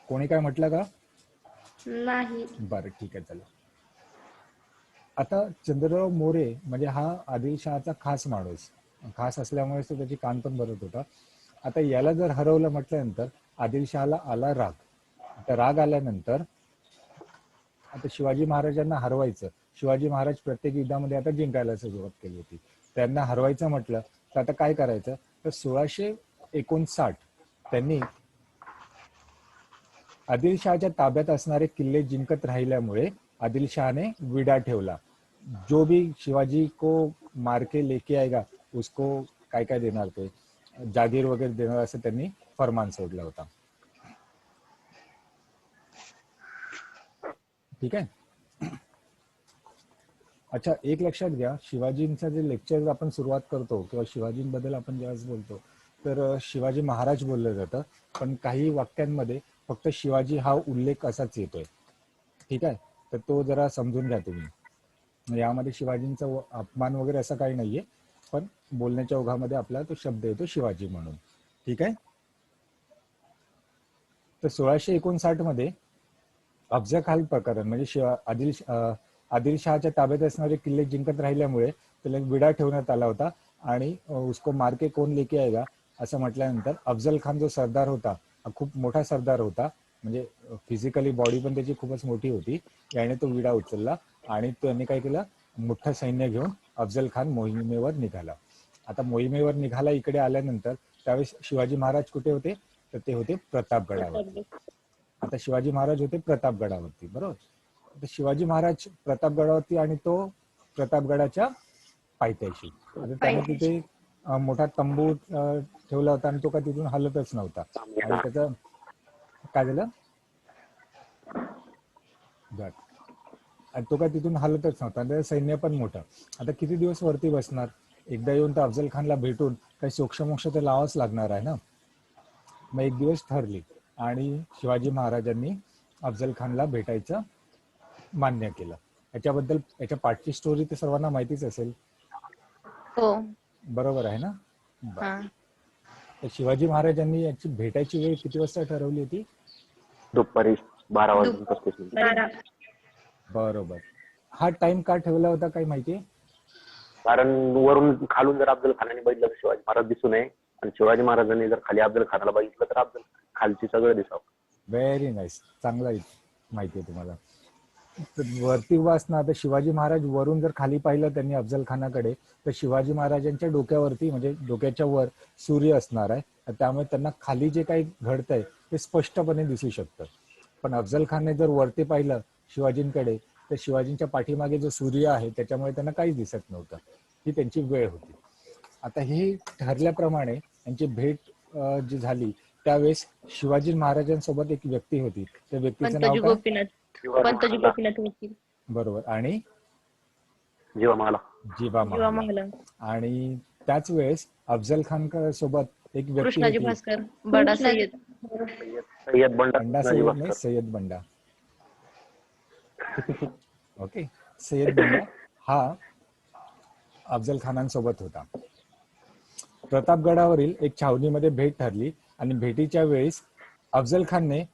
कोणी काय म्हटलं का? नाही. बरं ठीक आहे, चला. आता चंद्रराव मोरे म्हणजे हा आदिलशहाचा खास माणूस, खास असल्यामुळे तो त्याची कान पण भरत होता. आता याला जर हरवलं म्हटल्यानंतर आदिलशहाला आला राग. आता राग आल्यानंतर आता शिवाजी महाराजांना हरवायचं, शिवाजी महाराज प्रत्येक युद्धामध्ये आता जिंकायला सुरुवात केली होती, त्यांना हरवायचं म्हटलं तर आता काय करायचं, तर 1659 त्यांनी आदिलशहाच्या ताब्यात असणारे किल्ले जिंकत राहिल्यामुळे आदिलशहाने विडा ठेवला, जो भी शिवाजी को मार के लेके आएगा उसको काय काय देणार, ते जागीर वगैरे देणार, असं त्यांनी फरमान सोडला होता. ठीक आहे. अच्छा, एक लक्षात घ्या, शिवाजींचं जे लेक्चर आपण सुरुवात करतो किंवा शिवाजींबद्दल आपण ज्यावेळेस बोलतो तर शिवाजी महाराज बोललं जातं, पण काही वाक्यांमध्ये फक्त शिवाजी हा उल्लेख असाच येतोय. ठीक आहे, तर तो जरा समजून घ्या तुम्ही. यामध्ये शिवाजींचा अपमान वगैरे असं काही नाहीये, पण बोलण्याच्या ओघामध्ये आपला तो शब्द येतो शिवाजी म्हणून. ठीक आहे, तर 1659 मध्ये अफजल खान प्रकरण म्हणजे आदिलशहाच्या ताब्यात असणारे किल्ले जिंकत राहिल्यामुळे त्याला विडा ठेवण्यात आला होता. आणि उसको मार के कौन लेके आएगा असं म्हटल्यानंतर अफजल खान जो सरदार होता हा खूप मोठा सरदार होता, म्हणजे फिजिकली बॉडी पण त्याची खूपच मोठी होती, याने तो विडा उचलला आणि त्यांनी काय केलं, मोठं सैन्य घेऊन अफजल खान मोहिमेवर निघाला. आता मोहिमेवर निघाला इकडे आल्यानंतर त्यावेळेस शिवाजी महाराज कुठे होते, तर ते होते प्रतापगडावरती. आता शिवाजी महाराज होते प्रतापगडावरती, बरोबर. आता शिवाजी महाराज प्रतापगडावरती आणि तो प्रतापगडाच्या पायथ्याशी. आता त्याने तिथे मोठा तंबू ठेवला होता आणि तो काय तिथून हलतच नव्हता. आणि त्याचं काय झालं, आणि तो काय तिथून हलतच नव्हता. आणि सैन्य पण मोठं. आता किती दिवस वरती बसणार, एकदा येऊन तर अफजल खानला भेटून काही सोक्षमोक्ष तर लावाच लागणार आहे ना. मग एक दिवस ठरली आणि शिवाजी महाराजांनी अफजल खानला भेटायचं मान्य केलं. याच्याबद्दल याच्या पाठची स्टोरी तर सर्वांना माहितीच असेल, हो. बरोबर आहे ना. हा. तर शिवाजी महाराजांनी याची भेटायची वेळ किती वाजता ठरवली होती? दुपारी 12:35. 12. बरोबर. हा टाइम का ठेवला होता काही माहितीये? कारण वरून खालून जर अफजल खानाने बघितलं तर शिवाजी महाराज दिसू नये, आणि शिवाजी महाराजांनी जर खाली अफजल खानाला बघितलं तर अफजल खालची सगळं दिसावं. व्हेरी नाईस, चांगला माहिती आहे तुम्हाला. वरती उभा असणार तर शिवाजी महाराज वरून जर खाली पाहिलं त्यांनी अफजल खानाकडे, तर शिवाजी महाराजांच्या डोक्यावरती म्हणजे डोक्याच्या वर सूर्य असणार आहे. त्यामुळे त्यांना खाली जे काही घडतंय ते स्पष्टपणे दिसू शकतं. पण अफजल खानने जर वरती पाहिलं शिवाजींकडे, तर शिवाजींच्या पाठीमागे जो सूर्य आहे त्याच्यामुळे त्यांना काहीच दिसत नव्हतं. ही त्यांची वेळ होती. आता हे ठरल्याप्रमाणे त्यांची भेट जी झाली त्यावेळेस शिवाजी महाराजांसोबत एक व्यक्ती होती. त्या व्यक्तीचं नाव काय? पंतजी गोपीनाथ वकील. बरोबर. आणि जीवा जीवा जीवा महाला. महला. आणि त्याच वेळेस अफजल खान सोबत एक व्यक्ती कृष्णाजी होती. भास्कर, बडा सय्यद. सय्यद बंडा बंडा कृष्णाजी सय्यद नाही, भास्कर. सय्यद बंडा. ओके. सय्यद बंडा हा अफजल खानांसोबत होता. प्रतापगडावरील एक छावणीमध्ये भेट ठरली आणि भेटीच्या वेळेस अफजल खानने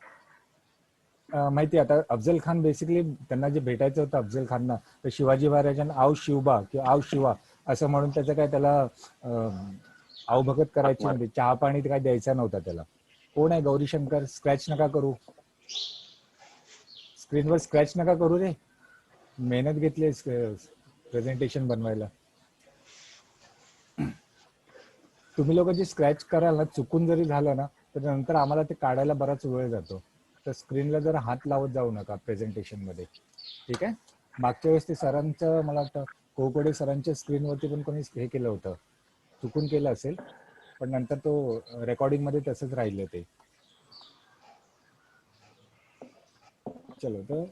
माहिती, आता अफजल खान बेसिकली त्यांना जे भेटायचं होतं अफजल खानना, तर शिवाजी महाराजांना आव शिवबा किंवा आव शिवा असं म्हणून त्याचं काय त्याला आवभगत करायची नव्हती. चहा पाणी काय द्यायचा नव्हता त्याला. कोण आहे गौरीशंकर? स्क्रॅच नका करू, स्क्रीनवर स्क्रॅच नका करू रे. मेहनत घेतली प्रेझेंटेशन बनवायला. तुम्ही लोक जे स्क्रॅच कराल ना, चुकून जरी झालं ना तर नंतर आम्हाला ते काढायला बराच वेळ जातो. तर स्क्रीनला जरा हात लावत जाऊ नका प्रेझेंटेशन मध्ये, ठीक आहे. मागच्या वेळेस ते सरांचं, मला वाटतं कोकोडे सरांच्या स्क्रीनवरती पण कोणी हे केलं होतं, चुकून केलं असेल, पण नंतर तो रेकॉर्डिंग मध्ये तसंच राहिलं ते. चलो, तर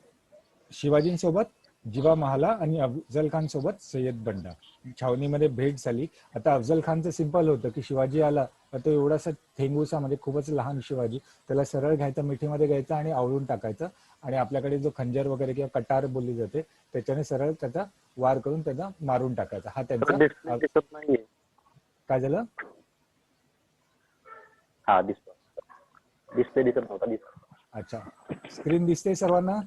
शिवाजींसोबत जीवा महाला आणि अफजल खान सोबत सय्यद बंडा छावणीमध्ये भेट झाली. आता अफजल खानचं सिंपल होतं की शिवाजी आला तर तो एवढासा थेंगुसा म्हणजे खूपच लहान शिवाजी, त्याला सरळ घ्यायचा, मिठीमध्ये घ्यायचा आणि आवळून टाकायचं. आणि आपल्याकडे जो खंजर वगैरे किंवा कटार बोलली जाते त्याच्याने सरळ त्याचा वार करून त्याचा मारून टाकायचा. हा त्यांचा. दिसत नाहीये. काय झालं? हा दिसत नव्हता. अच्छा, स्क्रीन दिसते सर्वांना?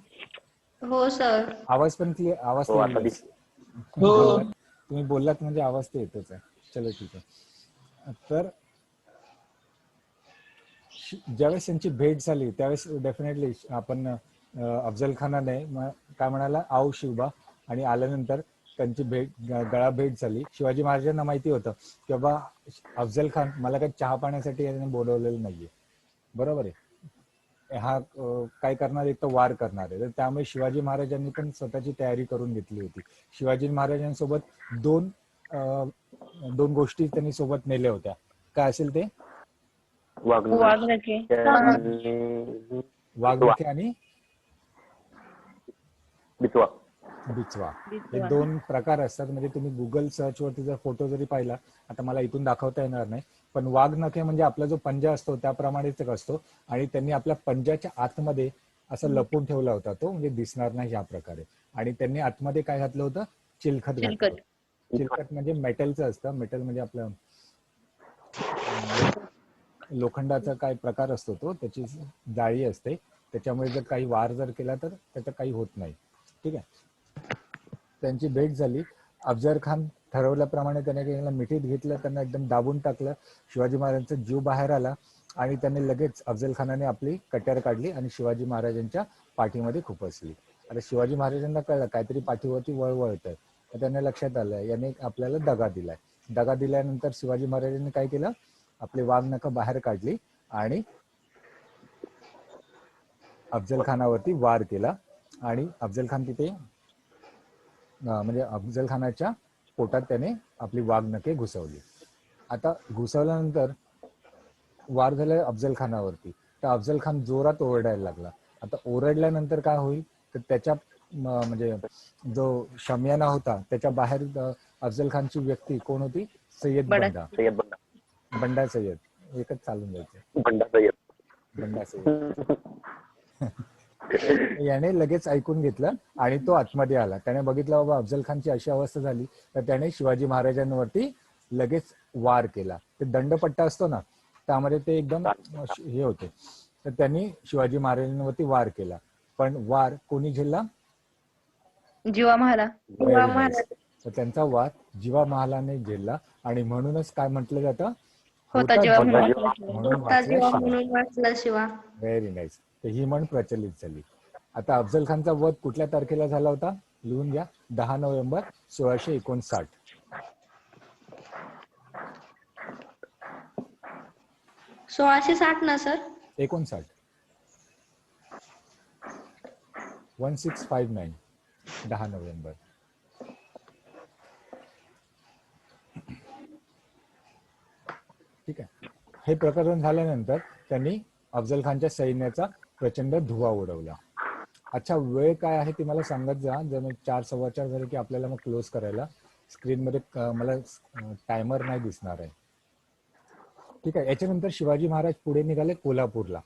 हो सर. आवाज पण क्लिअर? आवाज हो, आता तर तुम्ही बोललात म्हणजे आवाज तर येतच आहे. चलो ठीक आहे. तर ज्यावेळेस त्यांची भेट झाली त्यावेळेस डेफिनेटली आपण अफजल खानाने काय म्हणाला, आव शिवबा, आणि आल्यानंतर त्यांची गळा भेट झाली. शिवाजी महाराजांना माहिती होतं की बाबा अफजल खान मला काही चहा पाण्यासाठी याने बोलवलेलं नाहीये, बरोबर आहे. हा काय करणार, एक तर वार करणार आहे. तर त्यामुळे शिवाजी महाराजांनी पण स्वतःची तयारी करून घेतली होती. शिवाजी महाराजांसोबत दोन गोष्टी त्यांनी सोबत नेल्या होत्या. काय असेल ते? वाघनखे आणि बिचवा. हे दोन प्रकार असतात. म्हणजे तुम्ही गुगल सर्च वरती जर फोटो जरी पाहिला, आता मला इथून दाखवता येणार नाही, पण वाघनखे म्हणजे आपला जो पंजा असतो त्याप्रमाणेच असतो. आणि त्यांनी आपल्या पंजाच्या आतमध्ये असं लपून ठेवला होता तो, म्हणजे दिसणार नाही या प्रकारे. आणि त्यांनी आतमध्ये काय घातलं होतं? चिलखत घातलं. चिलखत म्हणजे मेटलचं असतं. मेटल म्हणजे आपलं लोखंडाचा काय प्रकार असतो तो, त्याची जाळी असते. त्याच्यामुळे जर काही वार जर केला तर त्याचं काही होत नाही, ठीक आहे. त्यांची भेट झाली. अफजल खान ठरवल्याप्रमाणे त्याने मिठीत घेतलं, त्यांना एकदम दाबून टाकलं. शिवाजी महाराजांचा जीव बाहेर आला आणि त्यांनी लगेच अफजल खानाने आपली कट्यार काढली आणि शिवाजी महाराजांच्या पाठीमध्ये खुपसली. आता शिवाजी महाराजांना कळलं काहीतरी पाठीवरती वळवळतंय, तर त्यांना लक्षात आलं याने आपल्याला दगा दिलाय. दगा दिल्यानंतर शिवाजी महाराजांनी काय केलं, आपली वाघनखं बाहेर काढली आणि अफजल खानावरती वार केला. आणि अफजल खान तिथे म्हणजे अफजल खानाच्या पोटात त्याने आपली वाघनखे घुसवली. आता घुसवल्यानंतर वार झाला अफजल खानावरती, तर अफजल खान जोरात ओरडायला लागला. आता ओरडल्यानंतर काय होईल, तर त्याच्या म्हणजे जो शमियाना होता त्याच्या बाहेर अफजल खानची व्यक्ती कोण होती, सय्यद बंडा. सय्यद बंडा. बंडा सय्यद एकच चालून जायचं, बंडा सय्यद. बंडा सय्यद. याने लगेच ऐकून घेतलं आणि तो आतमध्ये आला. त्याने बघितलं बाबा अफजल खानची अशी अवस्था झाली, तर त्याने शिवाजी महाराजांवरती लगेच वार केला. ते दंडपट्टा असतो ना, त्यामध्ये ते एकदम हे होते, तर त्यांनी शिवाजी महाराजांवरती वार केला. पण वार कोणी झेलला, जीवा महाला. तर त्यांचा वार जीवा महालाने झेलला. आणि म्हणूनच काय म्हटलं जातं, होता जीवा म्हणून म्हणून वाचला शिवा. Very nice. तर ही म्हण प्रचलित झाली. आता अफजल खानचा वध कुठल्या तारखेला झाला होता, लिहून घ्या, 10 नोव्हेंबर 1659. 1660 ना सर? 59. 1659, 10 नोव्हेंबर. ठीक आहे. हे प्रकरण झाल्यानंतर त्यांनी अफजल खानच्या सैन्याचा प्रचंड धुवा उडवला. अच्छा, वेळ काय आहे ते मला सांगत जा. जर मग 4 सव्वा 4 झाले की आपल्याला मग क्लोज करायला स्क्रीनमध्ये मला टायमर नाही दिसणार आहे. ठीक आहे. याच्यानंतर शिवाजी महाराज पुढे निघाले कोल्हापूरला.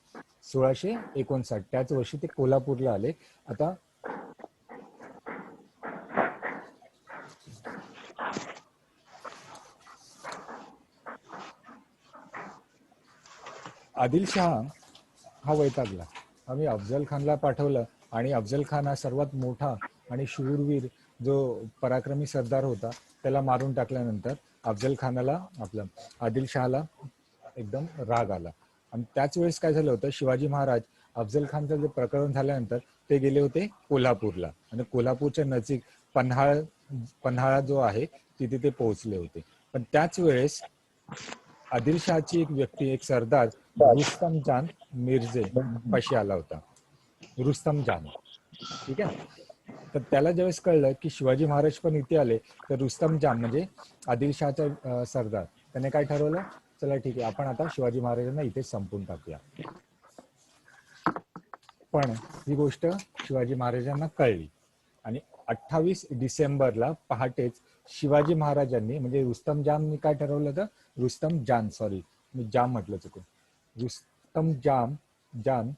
1659 त्याच वर्षी ते कोल्हापूरला आले. आता आदिलशहा हा वैतागला. आम्ही अफजल खानला पाठवलं आणि अफजल खान हा सर्वात मोठा आणि शूरवीर जो पराक्रमी सरदार होता त्याला मारून टाकल्यानंतर अफजल खानाला आपलं आदिलशहाला एकदम राग आला. आणि त्याच वेळेस काय झालं होतं, शिवाजी महाराज अफजल खानचं जे प्रकरण झाल्यानंतर ते गेले होते कोल्हापूरला आणि कोल्हापूरच्या नजीक पन्हाळा जो आहे तिथे ते पोहोचले होते. पण त्याच वेळेस आदिलशहाची एक व्यक्ती, एक सरदार रुस्तम जान मिर्झे पाशी आला होता. रुस्तम जान, ठीक आहे. तर त्याला ज्यावेळेस कळलं की शिवाजी महाराज पण इथे आले, तर रुस्तम जान म्हणजे आदिलशहाचा सरदार, त्याने काय ठरवलं, चला ठीक आहे आपण आता शिवाजी महाराजांना इथे संपून टाकूया. पण ही गोष्ट शिवाजी महाराजांना कळली आणि 28 डिसेंबरला पहाटेच शिवाजी महाराजांनी म्हणजे रुस्तम जामनी काय ठरवलं होतं, रुस्तम जान, सॉरी मी जाम म्हटलं चुकून, रुस्तम जान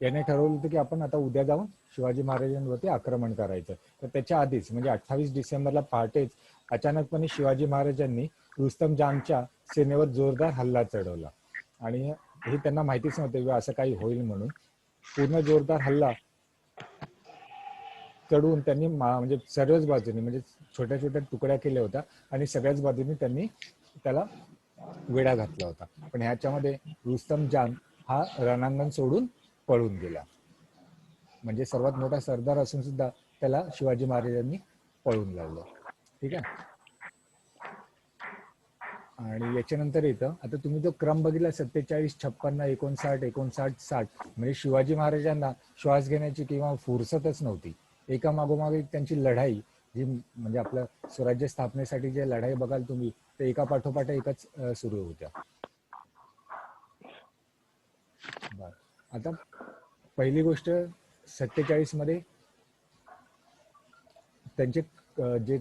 याने ठरवलं होतं की आपण आता उद्या जाऊन शिवाजी महाराजांवरती आक्रमण करायचं. तर त्याच्या आधीच म्हणजे 28 डिसेंबरला पहाटेच अचानकपणे शिवाजी महाराजांनी रुस्तम जानच्या सेनेवर जोरदार हल्ला चढवला. आणि हे त्यांना माहितीच नव्हते असं काही होईल म्हणून. पूर्ण जोरदार हल्ला चढवून त्यांनी म्हणजे सर्वच बाजूनी म्हणजे छोट्या छोट्या तुकड्या केल्या होत्या आणि सगळ्याच बाजूनी त्यांनी त्याला वेढा घातला होता. पण ह्याच्यामध्ये रुस्तम जान हा रणांगण सोडून पळून गेला. म्हणजे सर्वात मोठा सरदार असून सुद्धा त्याला शिवाजी महाराजांनी पळून लावलं. ठीक आहे. आणि याच्यानंतर येतं, आता तुम्ही जो क्रम बघितला 47, 56, 59, 59, 60, म्हणजे शिवाजी महाराजांना श्वास घेण्याची किंवा फुरसतच नव्हती. एका मागोमाग एक त्यांची लढाई, जी म्हणजे आपलं स्वराज्य स्थापनेसाठी जे लढाई बघाल तुम्ही, ते एका पाठोपाठ एकच सुरू होत्या. आता पहिली गोष्ट 47 मध्ये त्यांचे जे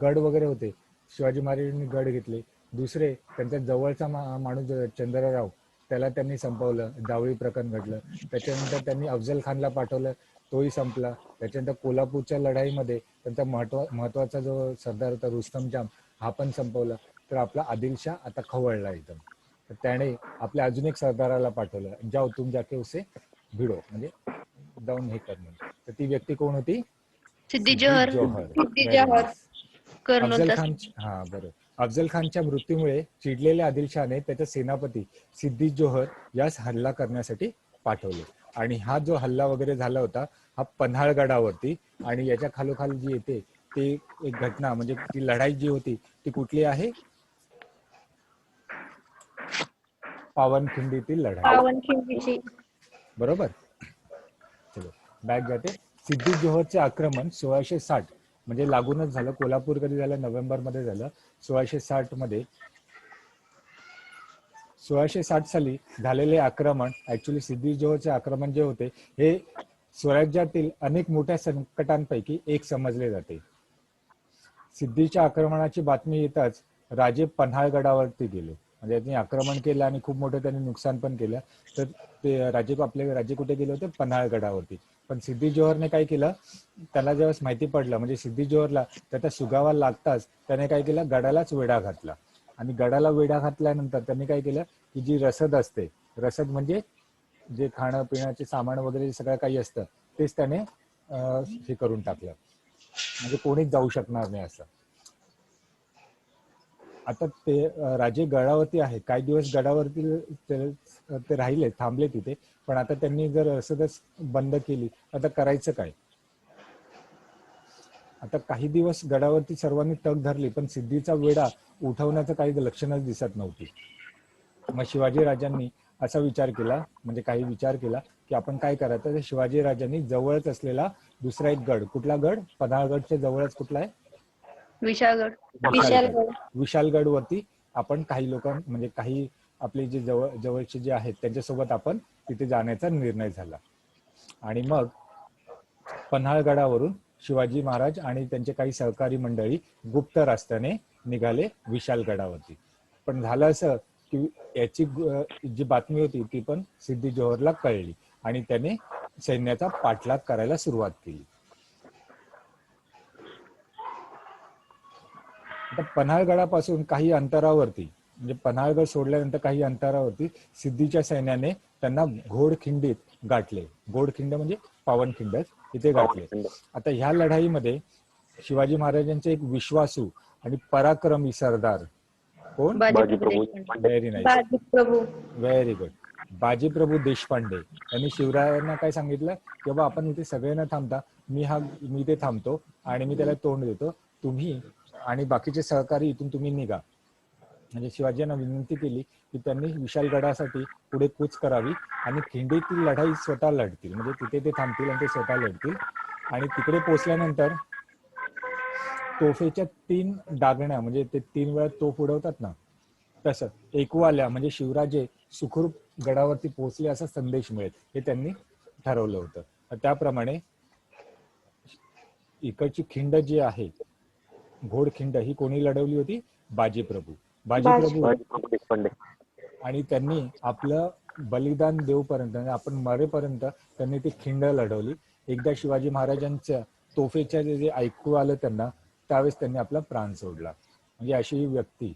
गड वगैरे होते, शिवाजी महाराजांनी गड घेतले. दुसरे त्यांच्या जवळचा माणूस चंद्रराव, त्याला त्यांनी संपवलं, जावळी प्रकरण घडलं. त्याच्यानंतर त्यांनी अफजल खानला पाठवलं, तोही संपला. त्याच्यानंतर कोल्हापूरच्या लढाईमध्ये त्यांचा महत्वाचा जो सरदार होता रुस्तम जाम, हा पण संपवला. तर आपला आदिलशाह आता खवळला एकदम. तर त्याने आपल्या अजून एक सरदाराला पाठवलं, जाओ तुम जाके उसे भिडो, म्हणजे जाऊन हे कर म्हणून. तर ती व्यक्ती कोण होती, सिद्दी जोहर. अफजल खान. हा बरोबर. अफजल खानच्या मृत्यूमुळे चिडलेल्या आदिलशहाने त्याचा सेनापती सिद्दी जोहर यास हल्ला करण्यासाठी पाठवले. आणि हा जो हल्ला वगैरे झाला होता हा पन्हाळगडावरती, आणि याच्या खालोखाल जी येते ते एक घटना म्हणजे ती लढाई जी होती ती कुठली आहे? पावनखिंडीतील लढाई, पावनखिंडीची. बरोबर. चलो बॅक जाते. सिद्दी जोहरचे आक्रमण 1660 म्हणजे लागूनच झालं. कोल्हापूर कधी झालं? नोव्हेंबर मध्ये झालं 1660 मध्ये. 1660 साली झालेले आक्रमण, ऍक्च्युली सिद्दी जोहरचे आक्रमण जे होते हे स्वराज्यातील अनेक मोठ्या संकटांपैकी एक समजले जाते. सिद्धीच्या आक्रमणाची बातमी येताच राजे पन्हाळगडावरती गेले, म्हणजे त्यांनी आक्रमण केलं आणि खूप मोठं त्यांनी नुकसान पण केलं. तर ते आपले राजे कुठे गेले होते? पन्हाळगडावरती. पण सिद्दी जोहरने काय केलं, त्याला जेव्हा माहिती पडलं, म्हणजे सिद्दी जोहरला त्याचा सुगावा लागताच त्याने काय केलं, गडालाच वेढा घातला. आणि गडाला वेढा घातल्यानंतर त्यांनी काय केलं की जी रसद असते, रसद म्हणजे जे खाणं पिण्याचे सामान वगैरे सगळं काही असतं तेच त्याने हे करून टाकलं, म्हणजे कोणीच जाऊ शकणार नाही असं. आता ते राजे गडावरती आहे, काही दिवस गडावरती ते राहिले, थांबले तिथे. पण आता त्यांनी जर रसदच बंद केली आता करायचं काय? आता काही दिवस गडावरती सर्वांनी तग धरली पण सिद्धीचा वेढा उठवण्याचं काही लक्षणच दिसत नव्हती. मग शिवाजी राजांनी असा विचार केला, म्हणजे काही विचार केला की आपण काय करायचं. तर शिवाजी राजांनी जवळच असलेला दुसरा एक गड, कुठला गड? पन्हाळगडच्या जवळच कुठला आहे? विशाळगड. विशालगड. विशालगड वरती आपण काही लोक, म्हणजे काही आपले जे जवळचे जे आहेत त्यांच्यासोबत आपण तिथे जाण्याचा निर्णय झाला. आणि मग पन्हाळगडावरून शिवाजी महाराज आणि त्यांचे काही सहकारी मंडळी गुप्त रस्त्याने निघाले विशालगडावरती. पण झालं असं की याची जी बातमी होती ती पण सिद्दी जोहरला कळली आणि त्याने सैन्याचा पाठलाग करायला सुरुवात केली. आता पन्हाळगडापासून काही अंतरावरती, म्हणजे पन्हाळगड सोडल्यानंतर काही अंतरावरती सिद्धीच्या सैन्याने त्यांना घोडखिंडीत गाठले. घोडखिंड म्हणजे पावनखिंडच, इथे गाठले. आता ह्या लढाईमध्ये शिवाजी महाराजांचे एक विश्वासू आणि पराक्रमी सरदार कोण? Bajiprabhu. Very nice, Bajiprabhu. Very good. Bajiprabhu Deshpande यांनी शिवरायांना काय सांगितलं की बाबा आपण इथे सगळे न थांबता मी इथे थांबतो आणि मी त्याला तोंड देतो, तुम्ही आणि बाकीचे सहकारी इथून तुम्ही निघा. म्हणजे शिवाजींना विनंती केली की त्यांनी विशालगडासाठी पुढे कूच करावी आणि खिंडीतील लढाई स्वतः लढतील, म्हणजे तिथे ते थांबतील आणि ते स्वतः लढतील. आणि तिकडे पोहोचल्यानंतर तोफेच्या 3 डागण्या, म्हणजे ते 3 वेळा तोफ उडवतात ना, तसं एकवाल्या म्हणजे शिवराजे सुखरूप गडावरती पोहोचले असा संदेश मिळेल हे त्यांनी ठरवलं होतं. त्याप्रमाणे इकडची खिंड जी आहे घोडखिंड ही कोणी लढवली होती? बाजीप्रभू. बाजीप्रभू देशपांडे. आणि त्यांनी आपलं बलिदान देऊपर्यंत, आपण मरेपर्यंत त्यांनी ती खिंड लढवली. एकदा शिवाजी महाराजांच्या तोफेच्या जे ऐकू आलं त्यांना, त्यावेळेस त्यांनी आपला प्राण सोडला. म्हणजे अशी व्यक्ती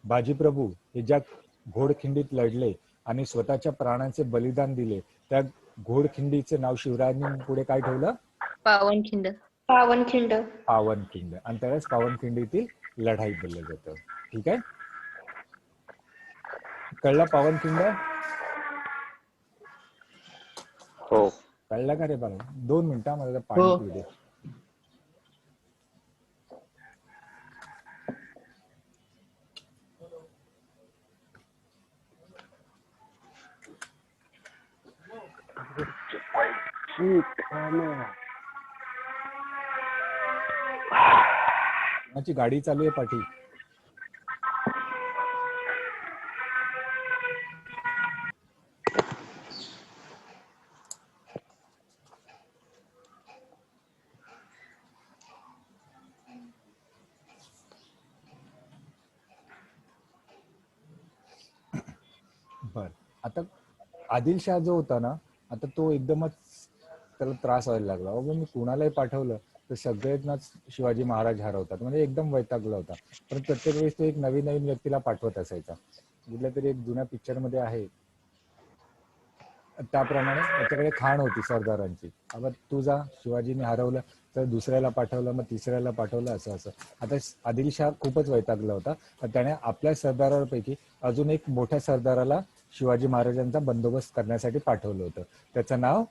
बाजीप्रभू हे ज्या घोडखिंडीत लढले आणि स्वतःच्या प्राणांचे बलिदान दिले, त्या घोडखिंडीचं नाव शिवरायांनी पुढे काय ठेवलं? पावनखिंड. पावनखिंड. पावनखिंड. आणि त्यावेळेस पावनखिंडीतील लढाई बोललं जातं. ठीक आहे, कळला पावनखिंड? हो. कळला का रे बाबा? 2 मिनिटं मला पाणी पिऊ दे. माझी गाडी चालू आहे पाठी. बर, आता आदिलशाह जो होता ना, आता तो एकदमच त्याला त्रास व्हायला लागला. बाबा मी कुणालाही पाठवलं तर सगळ्यांनाच शिवाजी महाराज हरवतात, म्हणजे एकदम वैतागला होता. पण प्रत्येक वेळेस तो एक नवीन नवीन व्यक्तीला पाठवत असायचा. कुठल्या तरी एक जुन्या पिक्चर मध्ये आहे त्याप्रमाणे त्याच्याकडे खाण होती सरदारांची. बाबा तू जा, शिवाजीने हरवलं तर दुसऱ्याला पाठवलं, मग तिसऱ्याला पाठवलं, असं असं. आता आदिलशाह खूपच वैतागला होता. त्याने आपल्या सरदारांपैकी अजून एक मोठ्या सरदाराला शिवाजी महाराजांचा बंदोबस्त करण्यासाठी पाठवलं होतं. त्याचं नाव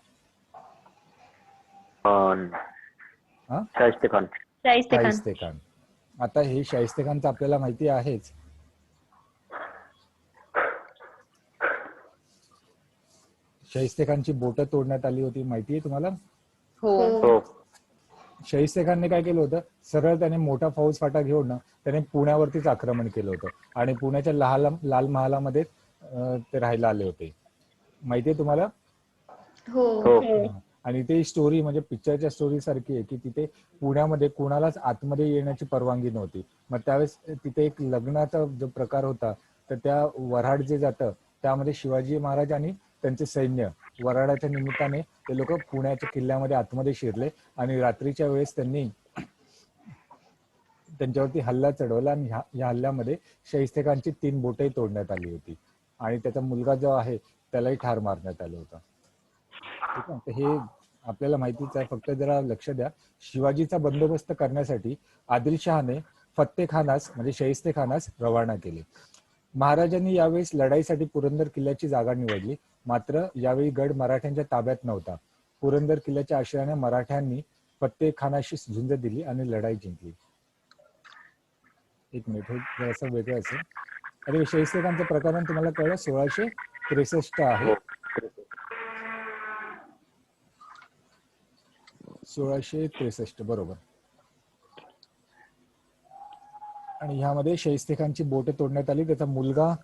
शाहिस्ते खान. शाहिस्ते खान. शाहिस्ते खान. आता हे शाहिस्ते खानचं आपल्याला माहिती आहेच. शाहिस्ते खानची बोटं तोडण्यात आली होती, माहिती आहे तुम्हाला? हो. हो. शाहिस्ते खानने काय केलं होतं, सरळ त्याने मोठा फौज फाटा घेऊन ना त्याने पुण्यावरतीच आक्रमण केलं होतं आणि पुण्याच्या लाल महालामध्ये ते राहायला आले होते. माहितीये तुम्हाला? हो. हो. आणि ते स्टोरी म्हणजे पिक्चरच्या स्टोरी सारखी आहे की तिथे पुण्यामध्ये कोणालाच आतमध्ये येण्याची परवानगी नव्हती. मग त्यावेळेस तिथे एक लग्नाचा जो प्रकार होता, तर त्या वऱ्हाड जे जातं त्यामध्ये शिवाजी महाराज आणि त्यांचे सैन्य वऱ्हाडाच्या निमित्ताने ते लोक पुण्याच्या किल्ल्यामध्ये आतमध्ये शिरले आणि रात्रीच्या वेळेस त्यांनी त्यांच्यावरती हल्ला चढवला आणि या हल्ल्यामध्ये शाहिस्ते खानची 3 बोटही तोडण्यात आली होती आणि त्याचा मुलगा जो आहे त्यालाही ठार मारण्यात आलं होतं. ठीक आहे, तर हे आपल्याला माहितीच आहे. फक्त जरा लक्ष द्या, शिवाजीचा बंदोबस्त करण्यासाठी आदिलशहाने फत्तेखानास म्हणजे शाहिस्ते खानास रवाना केले. महाराजांनी यावेळेस लढाईसाठी पुरंदर किल्ल्याची जागा निवडली. मात्र यावेळी गड मराठ्यांच्या ताब्यात नव्हता. पुरंदर किल्ल्याच्या आश्रयाने मराठ्यांनी फत्तेखानाशी झुंज दिली आणि लढाई जिंकली. एक मिनिट, हे जरासं वेगळं असेल. अरे, शाहिस्ते खानचं प्रकरण तुम्हाला कळलं, 1663 आहे. 1663 बरोबर. आणि ह्यामध्ये शाहिस्ते खानची बोट तोडण्यात आली, त्याचा मुलगा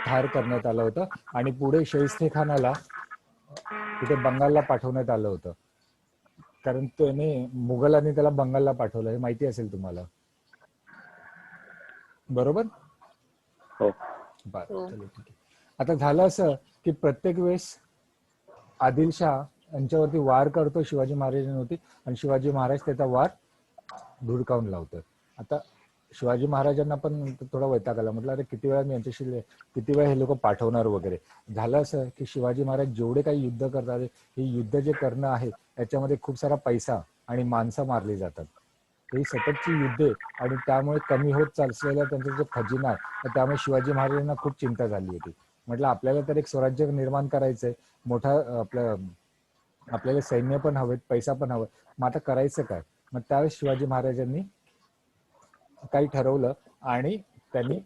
ठार करण्यात आला होता आणि पुढे शाहिस्ते खानाला तिथे बंगालला पाठवण्यात आलं होतं, कारण त्याने मुघलांनी त्याला बंगालला पाठवलं, हे माहिती असेल तुम्हाला, बरोबर? हो. बरं, चलो ठीक आहे. आता झालं असं की प्रत्येक वेळेस आदिलशाह यांच्यावरती वार करतो शिवाजी महाराजांवरती आणि शिवाजी महाराज त्याचा वार धुडकावून लावतात. आता शिवाजी महाराजांना पण थोडा वैताग आला, म्हटलं अरे किती वेळा मी यांच्याशी, किती वेळा हे लोक पाठवणार वगैरे. झालं असं की शिवाजी महाराज जेवढे काही युद्ध करतात, हे युद्ध जे करणं आहे याच्यामध्ये खूप सारा पैसा आणि माणसं मारली जातात. ही सततची युद्धे आणि त्यामुळे कमी होत चाललेला त्यांचा जो खजिना आहे, त्यामुळे शिवाजी महाराजांना खूप चिंता झाली होती. म्हटलं आपल्याला तर एक स्वराज्य निर्माण करायचंय, मोठा आपल्याला सैन्य पण हवेत, पैसा पण हवं, मग आता करायचं काय? मग त्यावेळेस शिवाजी महाराजांनी काही ठरवलं आणि त्यांनी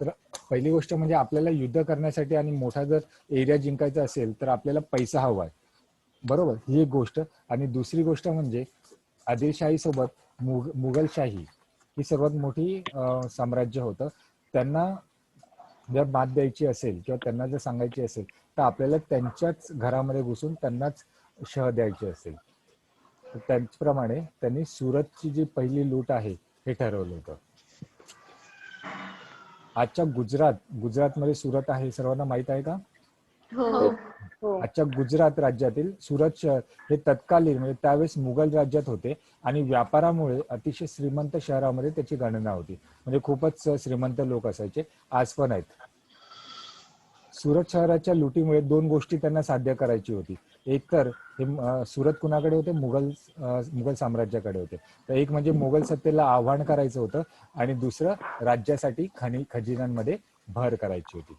तर पहिली गोष्ट म्हणजे आपल्याला युद्ध करण्यासाठी आणि मोठा जर एरिया जिंकायचा असेल तर आपल्याला पैसा हवा आहे, बरोबर, ही एक गोष्ट. आणि दुसरी गोष्ट म्हणजे आदिलशाही सोबत मुघलशाही ही सर्वात मोठी साम्राज्य होतं. त्यांना जर मात द्यायची असेल किंवा त्यांना जर सांगायची असेल तर आपल्याला त्यांच्याच घरामध्ये घुसून त्यांनाच शह द्यायची असेल. त्याचप्रमाणे त्यांनी सुरतची जी पहिली लूट आहे हे ठरवलं होतं. आजच्या गुजरातमध्ये सुरत आहे, सर्वांना माहित आहे का? हो. आजच्या गुजरात राज्यातील सुरत शहर हे तत्कालीन म्हणजे त्यावेळेस मुघल राज्यात होते आणि व्यापारामुळे अतिशय श्रीमंत शहरामध्ये त्याची गणना होती. म्हणजे खूपच श्रीमंत लोक असायचे, आज पण आहेत. सुरत शहराच्या लुटीमुळे 2 गोष्टी त्यांना साध्य करायची होती. एक तर हे सुरत कुणाकडे होते? मुघल साम्राज्याकडे होते. तर एक म्हणजे मुघल सत्तेला आव्हान करायचं होतं आणि दुसरं राज्यासाठी खजिन्यांमध्ये भर करायची होती.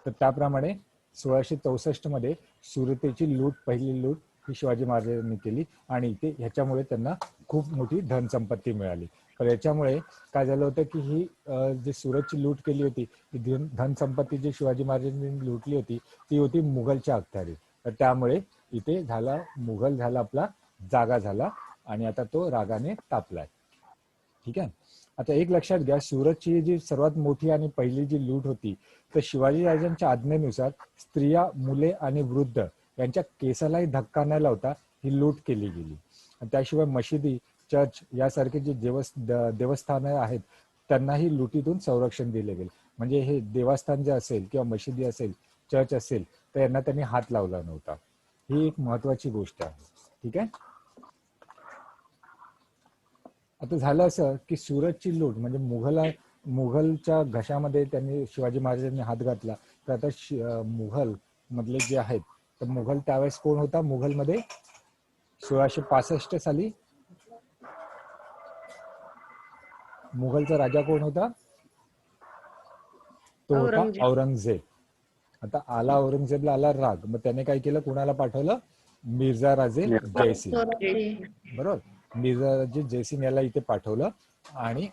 तर त्याप्रमाणे 1664 मध्ये सुरतेची पहिली लूट ही शिवाजी महाराजांनी केली आणि ह्याच्यामुळे त्यांना खूप मोठी धनसंपत्ती मिळाली. तर याच्यामुळे काय झालं होतं की ही जी सुरतची लूट केली होती, ही धनसंपत्ती जी शिवाजी महाराजांनी लुटली होती ती होती मुघलच्या अखत्यारीत. तर त्यामुळे इथे मुघल झाला आपला जागा झाला आणि आता तो रागाने तापलाय. ठीक आहे. आता एक लक्षात घ्या, सुरतची जी सर्वात मोठी आणि पहिली जी लूट होती तर शिवाजी राजांच्या आज्ञेनुसार स्त्रिया, मुले आणि वृद्ध यांच्या केसालाही धक्का न लावता ही लूट केली गेली. त्याशिवाय मशिदी, चर्च यासारखे जे देवस्थानं आहेत त्यांनाही लुटीतून संरक्षण दिले गेले. म्हणजे हे देवस्थान जे असेल किंवा मशिदी असेल, चर्च असेल, तर यांना त्यांनी हात लावला नव्हता. ही एक महत्वाची गोष्ट आहे. ठीक आहे. आता झालं असं की सुरतची लूट म्हणजे मुघलच्या घशामध्ये त्यांनी शिवाजी महाराजांनी हात घातला. तर आता मुघल मधले जे आहेत, तर मुघल त्यावेळेस कोण होता? मुघलमध्ये 1665 साली मुघलचा राजा कोण होता? तो होता औरंगजेब. औरंगजेब. आता औरंगजेबला आला राग, मग त्याने काय केलं, कुणाला पाठवलं, मिर्झा राजे जयसिंग. बरोबर, मिर्झा राजे जयसिंग याला इथे पाठवलं. आणि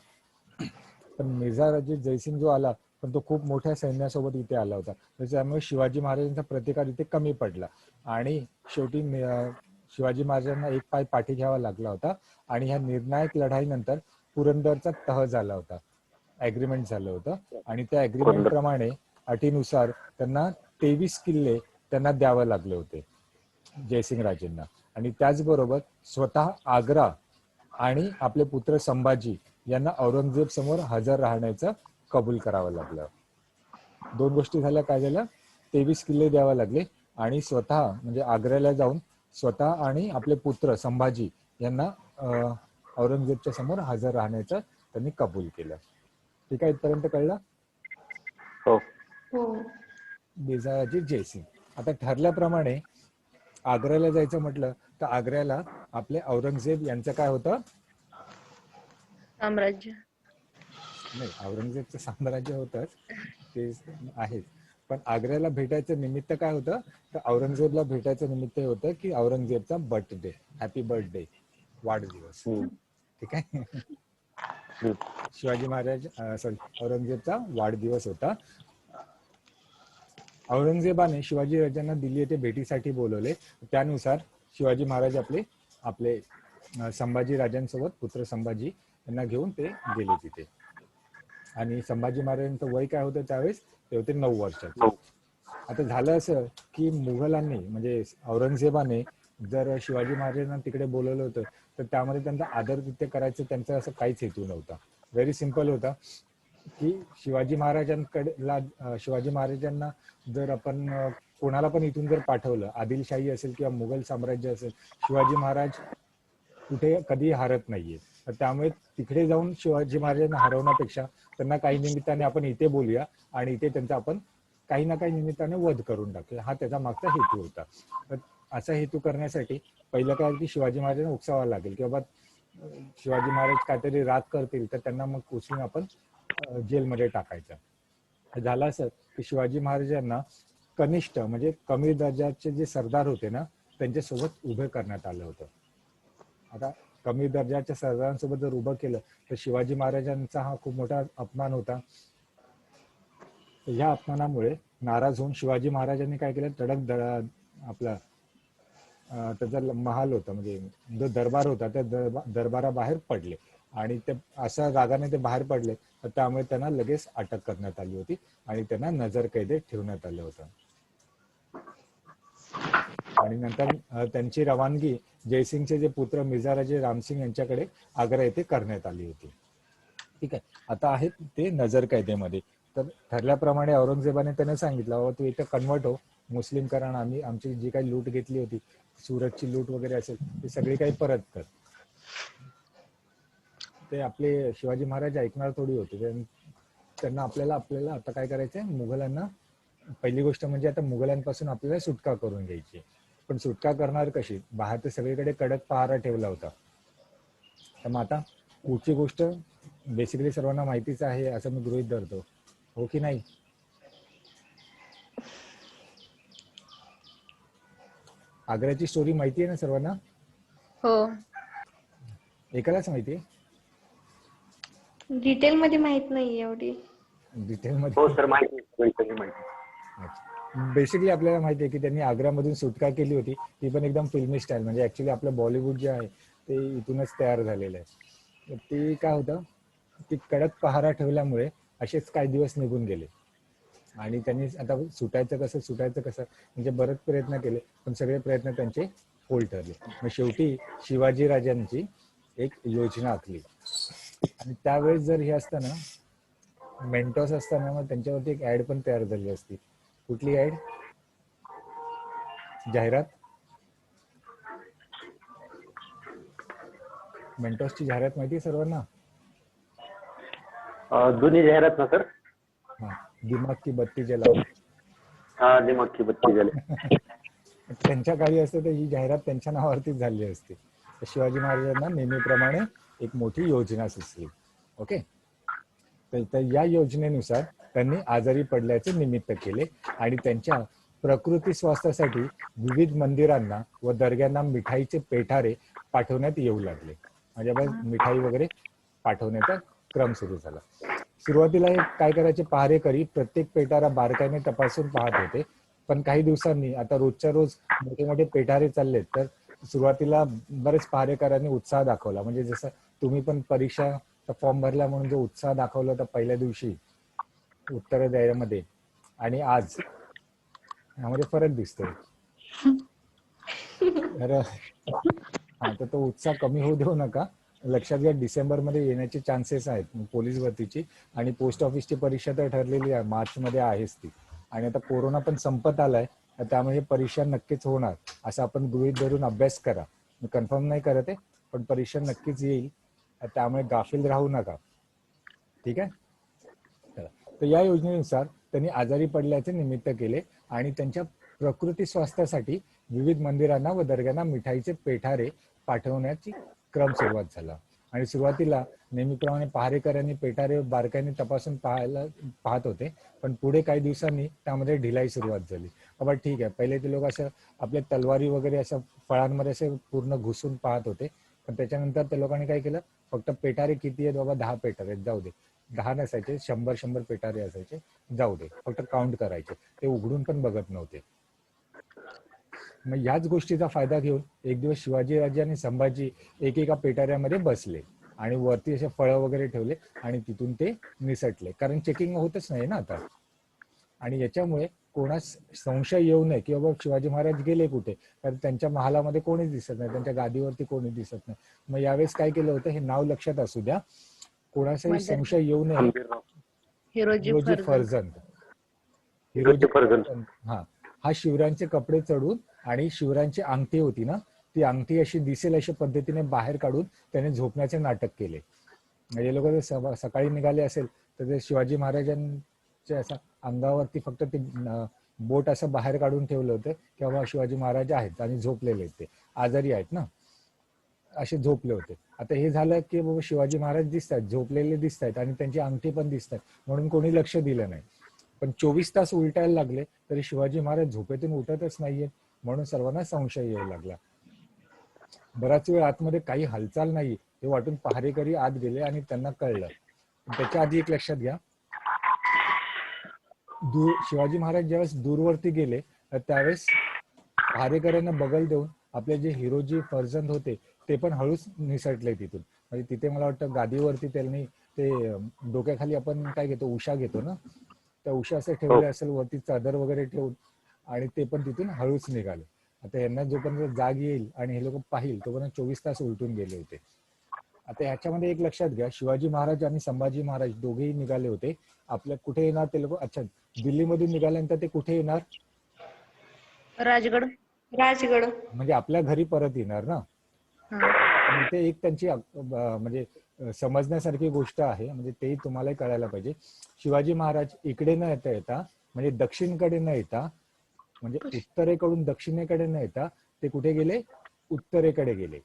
पण मिर्झा राजे जयसिंग जो आला, पण तो खूप मोठ्या सैन्यासोबत इथे आला होता, त्याच्यामुळे शिवाजी महाराजांचा प्रतिकार इथे कमी पडला. आणि शेवटी शिवाजी महाराजांना एक पाय पाठी घ्यावा लागला होता. आणि ह्या निर्णायक लढाईनंतर पुरंदरचा तह झाला होता, ऍग्रीमेंट झालं होतं. आणि त्या ऍग्रीमेंट प्रमाणे अटीनुसार त्यांना 23 किल्ले त्यांना द्यावं लागले होते जयसिंग राजेंना. आणि त्याचबरोबर स्वतः आग्रा आणि आपले पुत्र संभाजी यांना औरंगजेब समोर हजर राहण्याचं कबूल करावं लागलं. 2 गोष्टी झाल्या. काय झालं, 23 किल्ले द्यावे लागले आणि स्वतः म्हणजे आग्र्याला जाऊन स्वतः आणि आपले पुत्र संभाजी यांना औरंगजेबच्या समोर हजर राहण्याचं त्यांनी कबूल केलं. ठीक आहे, इथपर्यंत कळलं. हो. हो. मिर्झाजी जयसिंग. आता ठरल्याप्रमाणे आग्र्याला जायचं म्हटलं तर आग्र्याला आपले औरंगजेब यांचं काय होतं, साम्राज्य. नाही, औरंगजेबचं साम्राज्य होतंच, ते आहेच. पण आग्र्याला भेटायचं निमित्त काय होतं, तर औरंगजेबला भेटायचं निमित्त होतं की औरंगजेबचा बर्थडे, हॅपी बर्थडे, वाढदिवस. ठीक आहे. शिवाजी महाराज औरंगजेबचा वाढदिवस होता. औरंगजेबाने शिवाजी राजांना दिल्ली येथे भेटीसाठी बोलवले. त्यानुसार शिवाजी महाराज आपले संभाजी राजांसोबत पुत्र संभाजी यांना घेऊन ते गेले तिथे. आणि संभाजी महाराजांचं वय काय होतं त्यावेळेस, ते होते 9 वर्षाचे. आता झालं असं की मुघलांनी म्हणजे औरंगजेबाने जर शिवाजी महाराजांना तिकडे बोलवलं होतं तर त्यामध्ये त्यांचा आदर तिथे करायचं त्यांचा असं काहीच हेतू नव्हता. व्हेरी सिम्पल होता की शिवाजी महाराजांना जर आपण कोणाला पण इथून जर पाठवलं, आदिलशाही असेल किंवा मुघल साम्राज्य असेल, शिवाजी महाराज कुठे कधी हारत नाहीये. तर त्यामुळे तिकडे जाऊन शिवाजी महाराजांना हरवण्यापेक्षा त्यांना काही निमित्ताने आपण इथे बोलूया आणि इथे त्यांचा आपण काही ना काही निमित्ताने वध करून टाकूया, हा त्याचा मागचा हेतू होता. तर असा हेतू करण्यासाठी पहिलं काय की शिवाजी महाराजांना उकसावा लागेल की बाबा शिवाजी महाराज काहीतरी राग करतील तर त्यांना मग उचलून आपण जेलमध्ये टाकायचं. झालं असं की शिवाजी महाराजांना कनिष्ठ म्हणजे कमी दर्जाचे जे सरदार होते ना, त्यांच्यासोबत उभे करण्यात आलं होतं. आता कमी दर्जाच्या सरदारांसोबत जर उभं केलं तर शिवाजी महाराजांचा हा खूप मोठा अपमान होता. या अपमानामुळे नाराज होऊन शिवाजी महाराजांनी काय केलं, आपला त्याचा महाल होता म्हणजे जो दरबार होता त्या दरबाराबाहेर पडले. आणि ते अशा रागाने ते बाहेर पडले तर त्यामुळे त्यांना लगेच अटक करण्यात आली होती आणि त्यांना नजरकैदेत ठेवण्यात आलं होतं. आणि नंतर त्यांची रवानगी जयसिंगचे जे पुत्र मिर्झाराजे रामसिंग यांच्याकडे आग्रा येथे करण्यात आली होती. ठीक आहे, आता आहेत ते नजरकैदेमध्ये. तर ठरल्याप्रमाणे औरंगजेबाने त्यांना सांगितलं, बाबा तू इथे कन्वर्ट हो, मुस्लिम करा, आम्ही आमची जी काही लूट घेतली होती, सुरतची लूट वगैरे असेल ती सगळी काही परत कर. ते आपले शिवाजी महाराज ऐकणार थोडी होते. त्यांना आपल्याला आता काय करायचंय, मुघलांना पहिली गोष्ट म्हणजे आता मुघलांपासून आपल्याला सुटका करून घ्यायची. पण सुटका करणार कशी, बाहेर तर सगळीकडे कडक पहारा ठेवला होता. तर मग आता पुढची गोष्ट बेसिकली सर्वांना माहितीच आहे असं मी गृहीत धरतो, हो की नाही. आग्र्याची स्टोरी माहिती आहे ना सर्वांना. हो. एकालाच माहिती आहे, डिटेल मध्ये माहित नाही एवढी. डिटेलमध्ये. हो सर, माहिती. बेसिकली आपल्याला माहिती आहे की त्यांनी आग्र्यामधून सुटका केली होती, ती पण एकदम फिल्मी स्टाईल. म्हणजे ऍक्च्युली आपलं बॉलिवूड जे आहे ते इथूनच तयार झालेलं आहे. ते काय होतं की कडक पहारा ठेवल्यामुळे असेच काही दिवस निघून गेले आणि त्यांनी आता सुटायचं कसं म्हणजे बरेच प्रयत्न केले, पण सगळे प्रयत्न त्यांचे फोल ठरले. मग शेवटी शिवाजी राजांची एक योजना आखली. आणि त्यावेळेस जर हे असताना मेंटॉस असताना मग त्यांच्यावरती एक ऍड पण तयार झाली असती. कुठली ऍड, जाहिरात, मेंटॉसची जाहिरात माहिती आहे सर्वांना. जुनी जाहिरात ना सर. हा, दिमाग की बत्ती जलाओ. हा, दिमाग की बत्ती जलाओ. त्यांच्या काळी असते तर ही जाहिरात त्यांच्या नावावरतीच झाली असती. तर शिवाजी महाराजांना नेहमीप्रमाणे एक मोठी योजना सुचली. ओके, तर या योजनेनुसार त्यांनी आजारी पडल्याचे निमित्त केले आणि त्यांच्या प्रकृती स्वास्थ्यासाठी विविध मंदिरांना व दर्ग्यांना मिठाईचे पेठारे पाठवण्यात येऊ लागले. म्हणजे बस मिठाई वगैरे पाठवण्याचा क्रम सुरू झाला. सुरुवातीला हे काय करायचे, पहारेकरी प्रत्येक पेटारा बारकाईने तपासून पाहत होते. पण काही दिवसांनी आता रोजच्या रोज मोठे मोठे पेठारे चाललेत, तर सुरुवातीला बरेच पहारेकरांनी उत्साह दाखवला. म्हणजे जसं तुम्ही पण परीक्षा फॉर्म भरला म्हणून जो उत्साह दाखवला होता पहिल्या दिवशी उत्तर द्यायमध्ये आणि आज यामध्ये फरक दिसतोय. तर हा, तर तो उत्साह कमी होऊ देऊ नका. लक्षात घ्या, डिसेंबरमध्ये येण्याचे चान्सेस आहेत पोलीस भरतीची, आणि पोस्ट ऑफिसची परीक्षा तर ठरलेली आहे, मार्चमध्ये आहेच ती. आणि आता कोरोना पण संपत आलाय, तर त्यामुळे परीक्षा नक्कीच होणार असं आपण गृहीत धरून अभ्यास करा. मी कन्फर्म नाही करत आहे, पण परीक्षा नक्कीच येईल, त्यामुळे गाफील राहू नका. ठीक आहे. तर या योजनेनुसार त्यांनी आजारी पडल्याचे निमित्त केले आणि त्यांच्या प्रकृती स्वास्थ्यासाठी विविध मंदिरांना व दर्ग्यांना मिठाईचे पेठारे पाठवण्याची क्रम सुरुवात झाला. आणि सुरुवातीला नेहमीप्रमाणे पहारेकरांनी पेठारे बारकाईने तपासून पाहत होते, पण पुढे काही दिवसांनी त्यामध्ये ढिलाई सुरुवात झाली. बाबा ठीक आहे, पहिले ते लोक असं आपल्या तलवारी वगैरे असं फळांमध्ये असे पूर्ण घुसून पाहत होते, पण त्याच्यानंतर त्या लोकांनी काय केलं, फक्त पेठारे किती आहेत बाबा, 10 पेठारे आहेत, जाऊ दे. 10 नसायचे, 100 पेठारे असायचे, जाऊ दे, फक्त काउंट करायचे, ते उघडून पण बघत नव्हते. मग याच गोष्टीचा फायदा घेऊन एक दिवस शिवाजीराजे आणि संभाजी एकेका पेटाऱ्यामध्ये बसले आणि वरती असे फळं वगैरे ठेवले आणि तिथून ते निसटले, कारण चेकिंग होतच नाही ना आता. आणि याच्यामुळे कोणास संशय येऊ नये की बाबा शिवाजी महाराज गेले कुठे, कारण त्यांच्या महालामध्ये कोणीच दिसत नाही, त्यांच्या गादीवरती कोणी दिसत नाही. मग यावेळेस काय केलं होतं, हे नाव लक्षात असू द्या, कोणाचाही संशय येऊ नये. हिरोजी फर्जंद. हा शिवरायांचे कपडे चढून आणि शिवरायांची अंगठी होती ना, ती अंगठी अशी दिसेल अशा पद्धतीने बाहेर काढून त्याने झोपण्याचे नाटक केले. म्हणजे लोक सकाळी निघाले असेल तर ते शिवाजी महाराजांच्या असं अंगावरती फक्त ते बोट असं बाहेर काढून ठेवलं होतं की बाबा शिवाजी महाराज आहेत आणि झोपलेले आहेत, ते आजारी आहेत ना, असे झोपले होते. आता हे झालं की बाबा शिवाजी महाराज दिसत आहेत, झोपलेले दिसत आहेत आणि त्यांची अंगठी पण दिसत आहेत, म्हणून कोणी लक्ष दिलं नाही. पण 24 तास उलटायला लागले तरी शिवाजी महाराज झोपेतून उठतच नाहीये, म्हणून सर्वांना संशय येऊ लागला. बराच वेळ आतमध्ये काही हालचाल नाही हे वाटून पहारेकरी आत गेले आणि त्यांना कळलं. त्याच्या आधी एक लक्षात घ्या, शिवाजी महाराज ज्यावेळेस दूरवरती गेले त्यावेळेस पहारेकऱ्यांना बगल देऊन आपले जे हिरोजी फर्जंद होते ते पण हळूच निसटले तिथून. म्हणजे तिथे मला वाटतं गादीवरती त्यांनी ते डोक्याखाली आपण काय घेतो, उषा घेतो ना, त्या उषा असं ठेवले असेल वरती चादर वगैरे ठेवून, आणि ते पण तिथून हळूच निघाले. आता यांना जोपर्यंत जाग येईल आणि हे लोक पाहिल तोपर्यंत 24 तास उलटून गेले होते. आता ह्याच्यामध्ये एक लक्षात घ्या, शिवाजी महाराज आणि संभाजी महाराज दोघेही निघाले होते. आपल्या कुठे येणार ते लोक, अच्छा दिल्लीमधून निघाल्यानंतर ते कुठे येणार, राजगड. राजगड. म्हणजे आपल्या घरी परत येणार ना. इथे एक त्यांची म्हणजे समजण्यासारखी गोष्ट आहे, म्हणजे तेही तुम्हालाही कळायला पाहिजे. शिवाजी महाराज इकडे न येता म्हणजे दक्षिणकडे न येता, म्हणजे उत्तरेकडून दक्षिणेकडे न येता ते कुठे गेले, उत्तरेकडे गेले.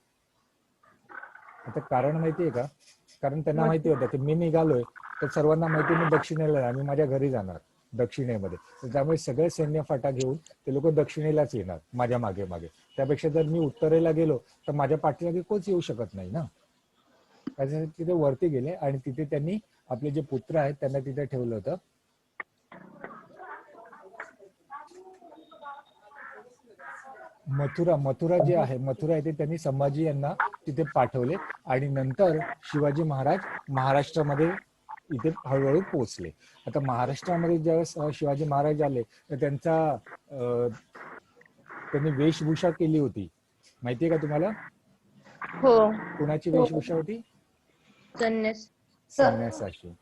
आता कारण माहितीये का, कारण त्यांना माहिती होतं की मी निघालोय तर सर्वांना माहिती मी दक्षिणेला, आम्ही माझ्या घरी जाणार दक्षिणेमध्ये, त्यामुळे सगळे सैन्य फाटा घेऊन ते लोक दक्षिणेलाच येणार माझ्या मागे मागे. त्यापेक्षा जर मी उत्तरेला गेलो तर माझ्या पाठीमागे कोच येऊ शकत नाही ना. त्याच्यासाठी तिथे वरती गेले आणि तिथे त्यांनी आपले जे पुत्र आहेत त्यांना तिथे ठेवलं होतं. मथुरा जे आहे, मथुरा येथे त्यांनी संभाजी यांना तिथे पाठवले आणि नंतर शिवाजी महाराज महाराष्ट्रामध्ये इथे हळूहळू पोहोचले. आता महाराष्ट्रामध्ये ज्यावेळेस शिवाजी महाराज आले तर त्यांनी वेशभूषा केली होती, माहितीये का तुम्हाला? हो. कुणाची वेशभूषा होती? संन्यासाची.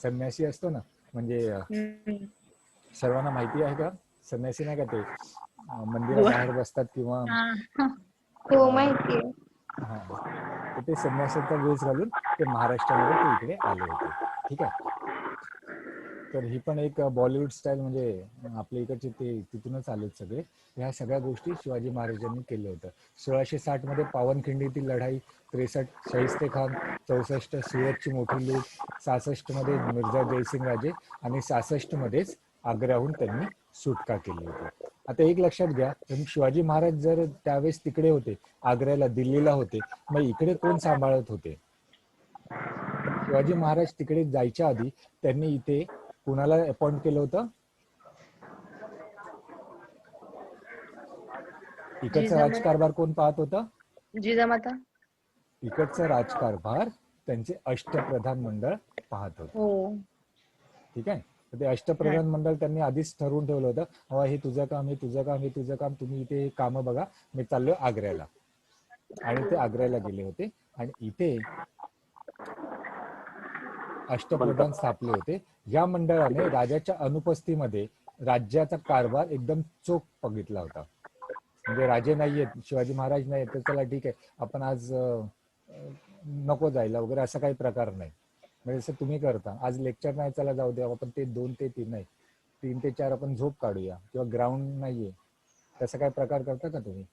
संन्यासी असतो ना, म्हणजे सर्वांना माहिती आहे का संन्यासी नाही का, ते मंदिराबाहेर बसतात किंवा हो माहिती आहे. हा, तर ते संन्यासाचा वेश घालून ते महाराष्ट्रामध्ये ते इकडे आले होते. ठीक आहे. तर ही पण एक बॉलिवूड स्टाईल, म्हणजे आपल्या इकडचे ते तिथूनच आलेत सगळे. ह्या सगळ्या गोष्टी शिवाजी महाराजांनी केलं होतं. 1660 मध्ये पावनखिंडीतील लढाई, 63 शाहिस्ते खान, 64 सुरतची मोठी लूट, 66 मध्ये मिर्झा जयसिंग राजे आणि 66 मध्येच आग्र्याहून त्यांनी सुटका केली होती. आता एक लक्षात घ्या, शिवाजी महाराज जर त्यावेळेस तिकडे होते, आग्र्याला, दिल्लीला होते, मग इकडे कोण सांभाळत होते? शिवाजी महाराज तिकडे जायच्या आधी त्यांनी इथे कुणाला अपॉइंट केलं होतं? इकडचा जिजामाता. राजकारभार कोण पाहत होता? जिजामाता. इकडचा राजकारभार त्यांचे अष्टप्रधान मंडळ पाहत होतं. हो. ठीक आहे. तर ते अष्टप्रधान मंडळ त्यांनी आधीच ठरवून ठेवलं होतं, बाबा हे तुझं काम, हे तुझं काम, हे तुझं काम, तुम्ही इथे कामं बघा, मी चाललोय आग्र्याला. आणि ते आग्र्याला गेले होते आणि इथे अष्टप्रधान स्थापले होते. या मंडळाने राजाच्या अनुपस्थितीमध्ये राज्याचा कारभार एकदम चोख बघितला होता. म्हणजे राजे नाहीयेत, शिवाजी महाराज नाहीयेत, तर चला ठीक आहे, आपण आज नको जायला वगैरे, असा काही प्रकार नाही. म्हणजे जसं तुम्ही करता, आज लेक्चर नाही, चला जाऊ द्या, आपण ते 2 ते 3 नाही, 3 ते 4 आपण झोप काढूया, किंवा ग्राउंड नाहीये, तसा काही प्रकार करता का तुम्ही?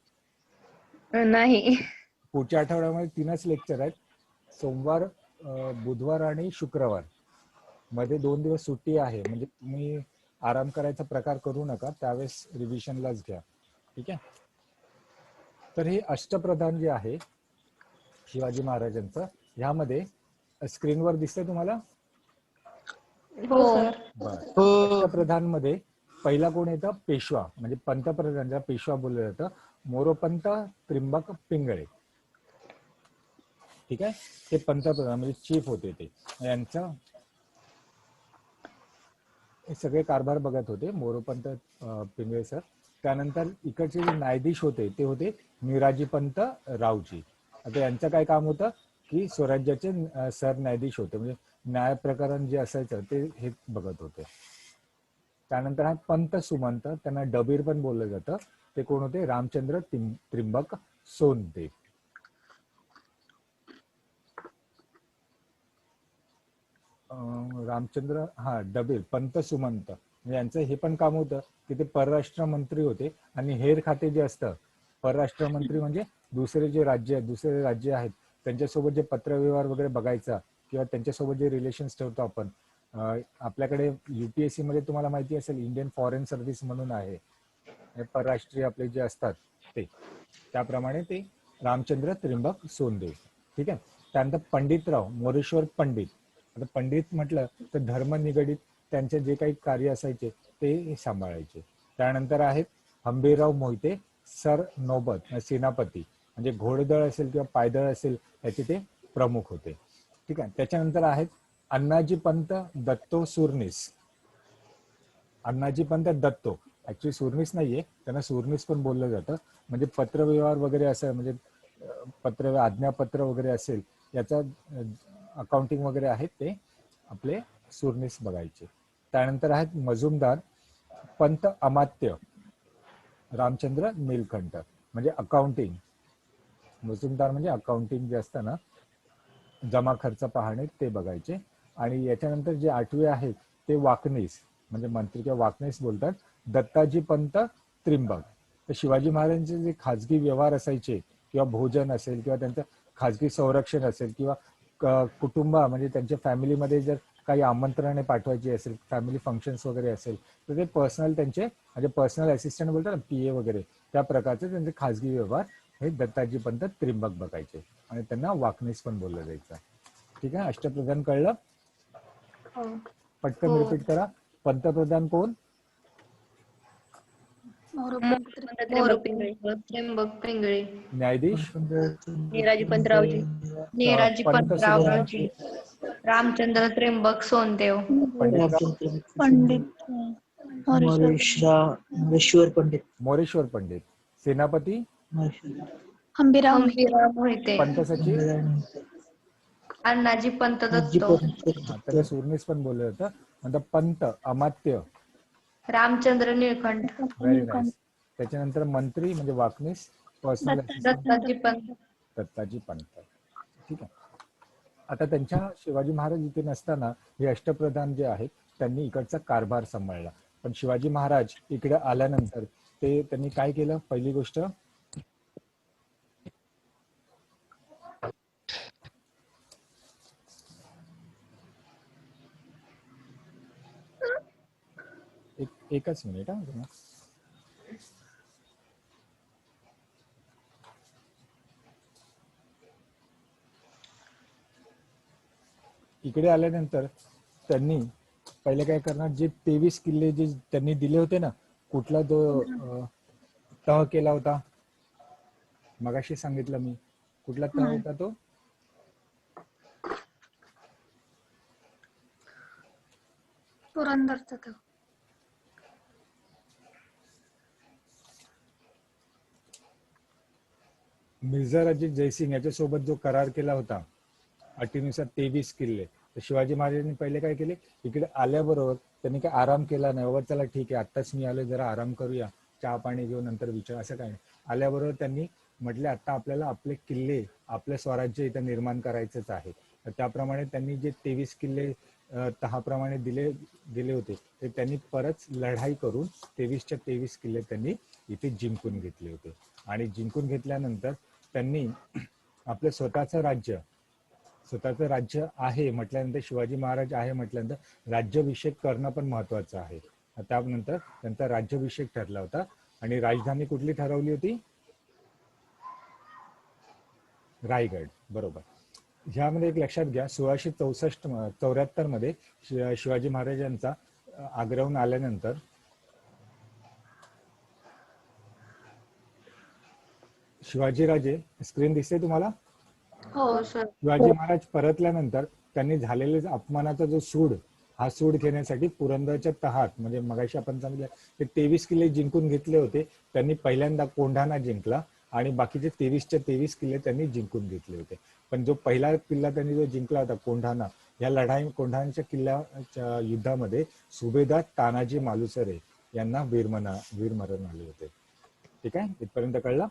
नाही. पुढच्या आठवड्यामध्ये 3च लेक्चर आहेत, सोमवार, बुधवार आणि शुक्रवार. मध्ये 2 दिवस सुट्टी आहे, म्हणजे तुम्ही आराम करायचा प्रकार करू नका, त्यावेळेस रिव्हिजनलाच घ्या. ठीक आहे. तर हे अष्टप्रधान जे आहे शिवाजी महाराजांचं, ह्यामध्ये स्क्रीनवर दिसतंय तुम्हाला? हो सर. बरं. अष्टप्रधान मध्ये पहिला कोण येतं? पेशवा, म्हणजे पंतप्रधानांचा पेशवा बोललं जातं, मोरोपंत त्रिंबक पिंगळे. ठीक आहे. ते पंतप्रधान म्हणजे चीफ होते, ते यांचं हे सगळे कारभार बघत होते, मोरोपंत पिंगळे सर. त्यानंतर इकडचे जे न्यायाधीश होते ते होते मिराजीपंत रावजी. आता यांचं काय काम होतं की स्वराज्याचे सरन्यायाधीश होते, म्हणजे न्याय प्रकरण जे असायचं ते हे बघत होते. त्यानंतर आहे पंत सुमंत, त्यांना डबीर पण बोललं जातं, ते कोण होते? रामचंद्र त्रिंबक सोनदेव. रामचंद्र डबीर, पंत सुमंत, म्हणजे यांचं हे पण काम होतं की ते परराष्ट्र मंत्री होते, आणि हेर खाते जे असतं, परराष्ट्र मंत्री म्हणजे दुसरे जे राज्य आहेत, दुसरे राज्य आहेत त्यांच्यासोबत जे पत्रव्यवहार वगैरे बघायचा, किंवा त्यांच्यासोबत जे रिलेशन्स ठेवतो आपण. आपल्याकडे UPSC मध्ये तुम्हाला माहिती असेल, इंडियन फॉरेन सर्व्हिस म्हणून आहे, परराष्ट्रीय आपले जे असतात ते, त्याप्रमाणे ते रामचंद्र त्रिंबक सोनदेव. ठीक आहे. त्यानंतर पंडितराव मोरेश्वर पंडित. आता पंडित म्हटलं तर धर्म निगडित त्यांचे जे काही कार्य असायचे ते सांभाळायचे. त्यानंतर आहेत हंबीरराव मोहिते सर नौबत सेनापती, म्हणजे घोडदळ असेल किंवा पायदळ असेल त्याचे ते प्रमुख होते. ठीक आहे. त्याच्यानंतर आहेत अण्णाजी पंत दत्तो सुरनीस. अण्णाजी पंत दत्तो, ऍक्च्युली सुरनीस नाहीये, त्यांना सुरनीस पण बोललं जातं, म्हणजे पत्रव्यवहार वगैरे असं, म्हणजे पत्र आज्ञापत्र वगैरे असेल याचा अकाउंटिंग वगैरे आहेत ते आपले सुरनीस बघायचे. त्यानंतर आहेत मजुमदार पंत अमात्य रामचंद्र नीलकंठ, म्हणजे अकाउंटिंग. मजुमदार म्हणजे अकाउंटिंग जे असतं ना, जमा खर्च पाहणे, ते बघायचे. आणि याच्यानंतर जे 8वे आहेत ते वाकनीस, म्हणजे मंत्री किंवा वाकनीस बोलतात, दत्ताजी पंत त्रिंबक. तर शिवाजी महाराजांचे जे खाजगी व्यवहार असायचे, किंवा भोजन असेल, किंवा त्यांचं खाजगी संरक्षण असेल, किंवा कुटुंबा म्हणजे त्यांच्या फॅमिलीमध्ये जर काही आमंत्रणे पाठवायची असेल, फॅमिली फंक्शन्स वगैरे असेल, तर ते पर्सनल त्यांचे, म्हणजे पर्सनल असिस्टंट बोलतात ना, PA वगैरे, त्या प्रकारचे त्यांचे खाजगी व्यवहार हे दत्ताजी पंत त्रिंबक बघायचे, आणि त्यांना वाकनीस पण बोललं जायचं. ठीक आहे. अष्टप्रधान कळलं? पटकन रिपीट करा. पंतप्रधान कोण? त्र्यंबक पिंगळे. न्यायाधीश निराजीपंतरावजी. निराजीपंतरावजी. रामचंद्र त्र्यंबक सोनदेव. पंडित मोरेश्वर पंडित. मोरेश्वर पंडित. सेनापती हंबीरराव हंबीरराव मोहिते. पंत सचिव अण्णाजी पंत दत्तो. त्याला सुरनीस पण बोललं जातं. नंतर पंत अमात्य रामचंद्र निळकंठ. Very nice. त्याच्यानंतर मंत्री म्हणजे वाकनीस, पर्सनल दत्ताजी पंत. दत्ताजी पंत. ठीक आहे. आता त्यांच्या शिवाजी महाराज इथे नसताना हे अष्टप्रधान जे आहेत त्यांनी इकडचा कारभार सांभाळला. पण शिवाजी महाराज इकडे आल्यानंतर त्यांनी काय केलं? पहिली गोष्ट, एकच मिनिट हा. इकडे आल्यानंतर त्यांनी पहिले काय करणार, जे 23 किल्ले जे त्यांनी दिले होते ना, कुठला तो तह केला होता मगाशी सांगितलं मी, कुठला तह होता तो? पुरंदरचा तो. मिर्झा रंजीत जयसिंग याच्यासोबत जो करार केला होता अटीनुसार 23 किल्ले, तर शिवाजी महाराजांनी पहिले काय केले, इकडे आल्याबरोबर त्यांनी काय आराम केला नाही, बाबा चला ठीक आहे आत्ताच मी आलो, जरा आराम करूया, चहा पाणी घेऊन नंतर विचार, असं काय नाही. आल्याबरोबर त्यांनी म्हटले आता आपल्याला आपले किल्ले, आपलं स्वराज्य इथं निर्माण करायचंच आहे. तर त्याप्रमाणे त्यांनी जे 23 किल्ले तहाप्रमाणे दिले गेले होते, ते त्यांनी परत लढाई करून 23च्या 23 किल्ले त्यांनी इथे जिंकून घेतले होते. आणि जिंकून घेतल्यानंतर त्यांनी आपलं स्वतःचं राज्य आहे म्हटल्यानंतर, शिवाजी महाराज आहे म्हटल्यानंतर राज्याभिषेक करणं पण महत्वाचं आहे. त्यानंतर त्यांचा राज्याभिषेक ठरला होता आणि राजधानी कुठली ठरवली होती? रायगड, बरोबर. ह्यामध्ये एक लक्षात घ्या, 1674 मध्ये शिवाजी महाराजांचा आग्र्याहून आल्यानंतर शिवाजीराजे, स्क्रीन दिसते तुम्हाला? हो सर. शिवाजी महाराज परतल्यानंतर त्यांनी झालेले अपमानाचा जो हा सूड घेण्यासाठी पुरंदरच्या तहात, म्हणजे मगाशी आपण सांगितलं ते 23 किल्ले जिंकून घेतले होते, त्यांनी पहिल्यांदा कोंढाणा जिंकला आणि बाकीचे 23च्या 23 किल्ले त्यांनी जिंकून घेतले होते. पण जो पहिला किल्ला त्यांनी जो जिंकला होता कोंढाणा, या कोंढाण्याच्या किल्ल्याच्या युद्धामध्ये सुभेदार तानाजी मालुसरे यांना वीरमरण आले होते. ठीक आहे, इथपर्यंत कळलं?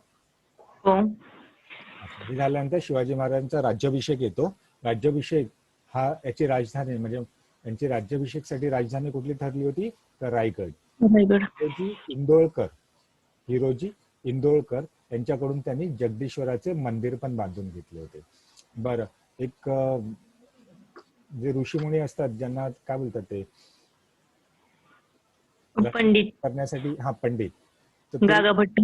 हे झाल्यानंतर शिवाजी महाराजांचा राज्याभिषेक येतो. राज्याभिषेक हा याची राजधानी, म्हणजे यांची राज्याभिषेकसाठी राजधानी कुठली ठरली होती? तर रायगड. हिरोजी इंदोळकर यांच्याकडून त्यांनी जगदीश्वराचे मंदिर पण बांधून घेतले होते. बरं, एक जे ऋषीमुनी असतात, ज्यांना काय बोलतात ते, पंडित करण्यासाठी, पंडित, गागा भट्ट.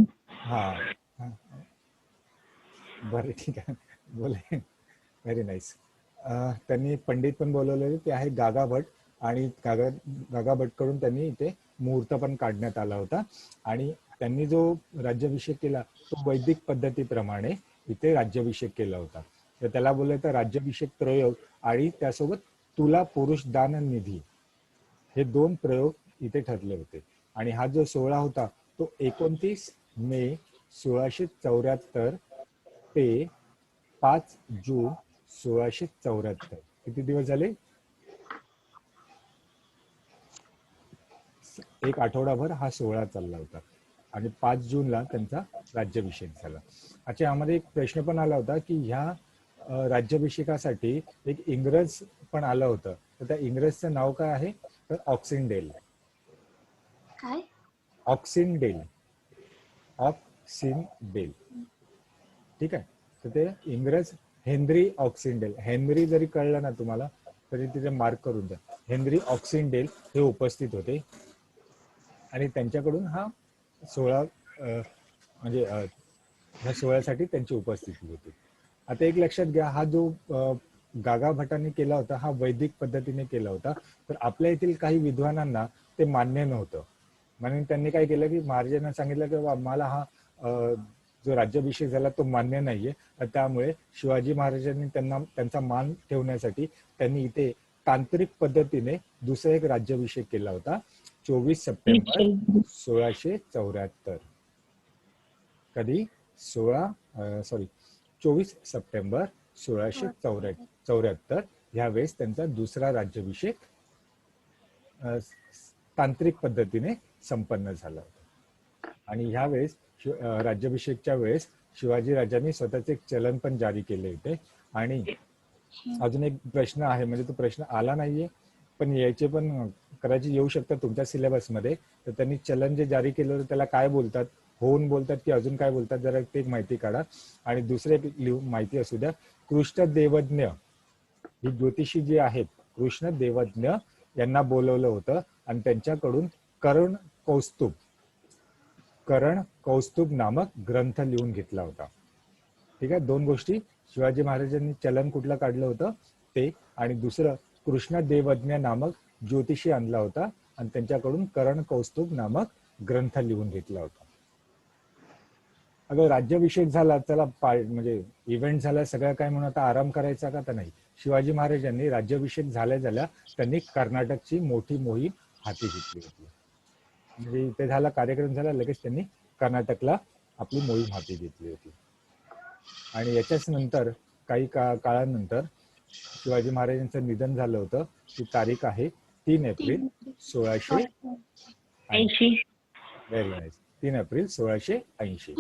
बरं ठीक आहे, बोले, व्हेरी नाईस. त्यांनी पंडित पण बोलवलेले, ते आहे गागा भट, आणि गागा भट कडून त्यांनी इथे मुहूर्त पण काढण्यात आला होता. आणि त्यांनी जो राज्याभिषेक केला तो वैदिक पद्धतीप्रमाणे इथे राज्याभिषेक केला होता. तर त्याला बोलले तर राज्याभिषेक प्रयोग आणि त्यासोबत तुला पुरुष दान निधी, हे 2 प्रयोग इथे ठरले होते. आणि हा जो सोहळा होता तो 29 मे 1674 ते 5 जून 1674, किती दिवस झाले? एक आठवडाभर हा सोहळा चालला होता आणि 5 जूनला त्यांचा राज्याभिषेक झाला. अच्छा, यामध्ये एक प्रश्न पण आला होता की ह्या राज्याभिषेकासाठी एक इंग्रज पण आलं होतं, तर त्या इंग्रजचं नाव काय आहे? तर ऑक्सिंडेल. काय? ऑक्सिंडेल. ठीक आहे, तर ते इंग्रज हेनरी ऑक्सिंडेल, हेनरी जरी कळलं ना तुम्हाला तरी तिथे मार्क करून द्या, हेनरी ऑक्सिंडेल हे उपस्थित होते आणि त्यांच्याकडून हा सोहळा, म्हणजे ह्या सोहळ्यासाठी त्यांची उपस्थिती होती. आता एक लक्षात घ्या, हा जो गागा भटांनी केला होता हा वैदिक पद्धतीने केला होता, तर आपल्या येथील काही विद्वानांना ते मान्य नव्हतं. म्हणून त्यांनी काय केलं की महाराजांना सांगितलं की मला हा जो राज्याभिषेक झाला तो मान्य नाहीये. त्यामुळे शिवाजी महाराजांनी त्यांचा मान ठेवण्यासाठी त्यांनी इथे तांत्रिक पद्धतीने दुसरा एक राज्याभिषेक केला होता 24 सप्टेंबर 1674. कधी? 24 सप्टेंबर 1674 ह्यावेळेस त्यांचा दुसरा राज्याभिषेक तांत्रिक पद्धतीने संपन्न झाला होता. आणि ह्यावेळेस राज्याभिषेकच्या वेळेस शिवाजी राजांनी स्वतःचे एक चलन पण जारी केले होते. आणि अजून एक प्रश्न आहे, म्हणजे तो प्रश्न आला नाहीये पण याचे पण कदाचित येऊ शकतं तुमच्या सिलेबसमध्ये. तर त्यांनी चलन जे जारी केलं होतं त्याला काय बोलतात, होऊन बोलतात की अजून काय बोलतात, जरा ते एक माहिती काढा. आणि दुसरे माहिती असू द्या, कृष्ण देवज्ञ ही ज्योतिषी जी आहेत, कृष्ण देवज्ञ यांना बोलवलं होतं आणि त्यांच्याकडून करण कौस्तुभ नामक ग्रंथ लिहून घेतला होता. ठीक आहे, दोन गोष्टी, शिवाजी महाराजांनी चलन कुठलं काढलं होतं ते, आणि दुसरं कृष्ण देवज्ञ नामक ज्योतिषी आणला होता आणि त्यांच्याकडून करण कौस्तुभ नामक ग्रंथ लिहून घेतला होता. अगं राज्याभिषेक झाला, चला म्हणजे इव्हेंट झाला सगळं काय म्हणून आता आराम करायचा का? तर नाही. शिवाजी महाराजांनी राज्याभिषेक झाल्या त्यांनी कर्नाटकची मोठी मोहीम हाती घेतली होती. म्हणजे इथे झाला, कार्यक्रम झाला, लगेच त्यांनी कर्नाटकला आपली मोहीम हाती घेतली होती. आणि याच्याच नंतर काही काळानंतर शिवाजी महाराजांचं निधन झालं होतं. ती तारीख आहे 3 एप्रिल 1680. 80. Very nice. 3 एप्रिल 1680.